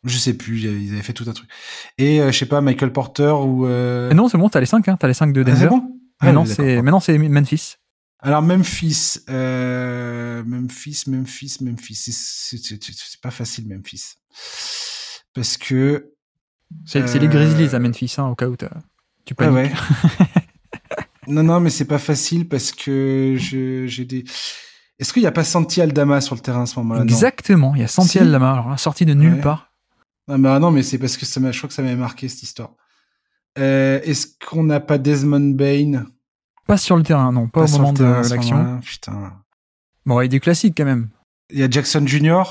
Je sais plus, ils avaient fait tout un truc. Et, je sais pas, Michael Porter ou... Non, c'est bon, t'as les 5, hein. T'as les 5 de Denver. C'est bon? Maintenant, c'est Memphis. Alors, Memphis. C'est pas facile, Memphis. Parce que... C'est les Grizzlies à Memphis, hein, au cas où tu paniques. Ouais. Non, mais c'est pas facile parce que j'ai des... Est-ce qu'il y a pas Santi Aldama sur le terrain à ce moment-là? Exactement, il y a Santi Aldama, alors sorti de nulle part. Non, mais c'est parce que je crois que ça m'avait marqué cette histoire. Est-ce qu'on n'a pas Desmond Bane? Pas sur le terrain, non, pas au moment de l'action. Putain. Bon, il y a des classiques quand même. Il y a Jackson Jr.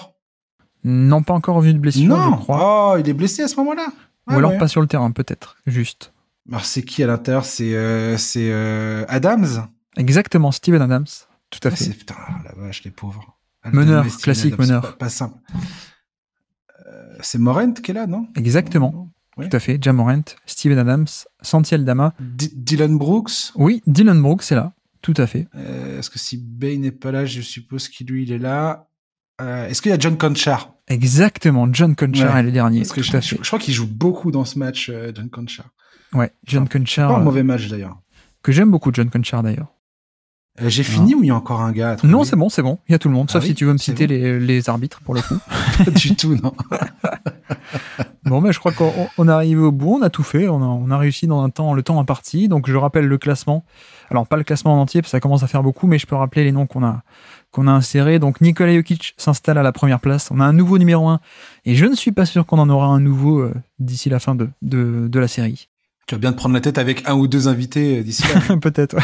Non, pas encore vu de blessure, je crois. Oh, il est blessé à ce moment-là. Ou alors pas sur le terrain, peut-être, juste. Alors c'est qui à l'intérieur? C'est Adams. Exactement, Steven Adams. Tout à fait. Putain, la vache, les pauvres. Meneur, classique meneur. Pas simple. C'est Morant qui est là, non? Exactement. Ouais. Tout à fait. Ja Morant, Steven Adams, Santi Aldama. Dylan Brooks. Oui, Dylan Brooks est là. Tout à fait. Est-ce que si Bane n'est pas là, je suppose qu'il il est là. Est-ce qu'il y a John Conchar? Exactement, John Conchar est le dernier. Parce que je crois qu'il joue beaucoup dans ce match, John Conchar. Ouais, John Conchar. Pas un mauvais match d'ailleurs. Que j'aime beaucoup, John Conchar d'ailleurs. J'ai fini ou il y a encore un gars? Non, c'est bon. Il y a tout le monde, sauf si tu veux me citer les arbitres pour le coup. Pas du tout, non. Bon, mais je crois qu'on est arrivé au bout, on a tout fait, on a réussi dans le temps imparti. Donc je rappelle le classement. Alors pas le classement en entier, parce que ça commence à faire beaucoup, mais je peux rappeler les noms qu'on a insérés. Donc Nikola Jokic s'installe à la première place. On a un nouveau numéro 1, et je ne suis pas sûr qu'on en aura un nouveau d'ici la fin de la série. Tu vas bien te prendre la tête avec un ou deux invités d'ici là. Peut-être, ouais.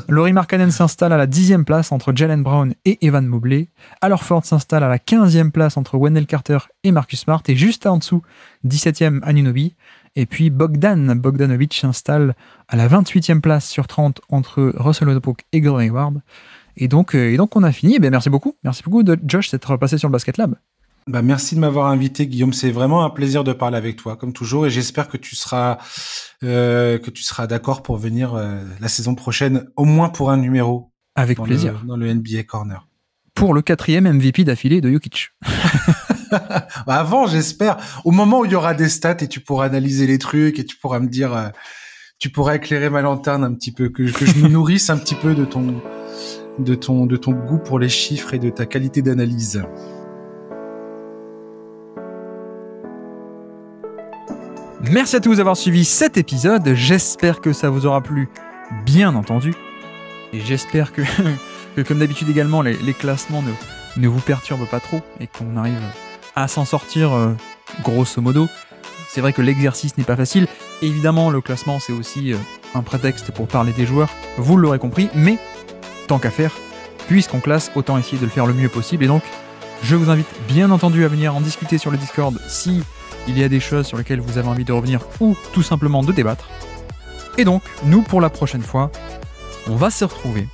Lauri Markkanen s'installe à la 10e place entre Jaylen Brown et Evan Mobley. Al Horford s'installe à la 15e place entre Wendell Carter et Marcus Smart. Et juste en dessous, 17e Anunoby. Et puis Bogdanovic s'installe à la 28e place sur 30 entre Russell Westbrook et Gordon Hayward. Et donc on a fini. Et merci beaucoup. Merci beaucoup de Josh d'être passé sur le Basket Lab. Merci de m'avoir invité, Guillaume. C'est vraiment un plaisir de parler avec toi, comme toujours, et j'espère que tu seras d'accord pour venir la saison prochaine, au moins pour un numéro. Avec plaisir. Dans le NBA Corner. Pour le 4e MVP d'affilée de Jokic. Avant, j'espère. Au moment où il y aura des stats et tu pourras analyser les trucs et tu pourras me dire, tu pourras éclairer ma lanterne un petit peu, que je me nourrisse un petit peu de ton goût pour les chiffres et de ta qualité d'analyse. Merci à tous d'avoir suivi cet épisode, j'espère que ça vous aura plu, bien entendu, et j'espère que comme d'habitude également, les classements ne vous perturbent pas trop, et qu'on arrive à s'en sortir grosso modo. C'est vrai que l'exercice n'est pas facile, évidemment le classement c'est aussi un prétexte pour parler des joueurs, vous l'aurez compris, mais tant qu'à faire, puisqu'on classe, autant essayer de le faire le mieux possible, et donc je vous invite bien entendu à venir en discuter sur le Discord si il y a des choses sur lesquelles vous avez envie de revenir ou tout simplement de débattre. Et donc, nous, pour la prochaine fois, on va se retrouver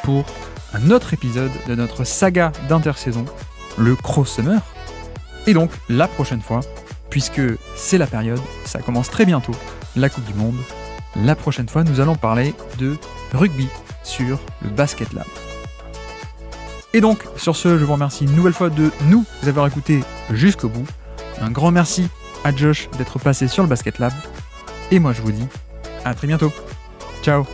pour un autre épisode de notre saga d'intersaison, le Cross Summer. Et donc, la prochaine fois, puisque c'est la période, ça commence très bientôt, la Coupe du Monde, la prochaine fois, nous allons parler de rugby sur le Basket Lab. Et donc, sur ce, je vous remercie une nouvelle fois de nous avoir écoutés jusqu'au bout. Un grand merci à Josh d'être passé sur le Basket Lab. Et moi je vous dis à très bientôt. Ciao.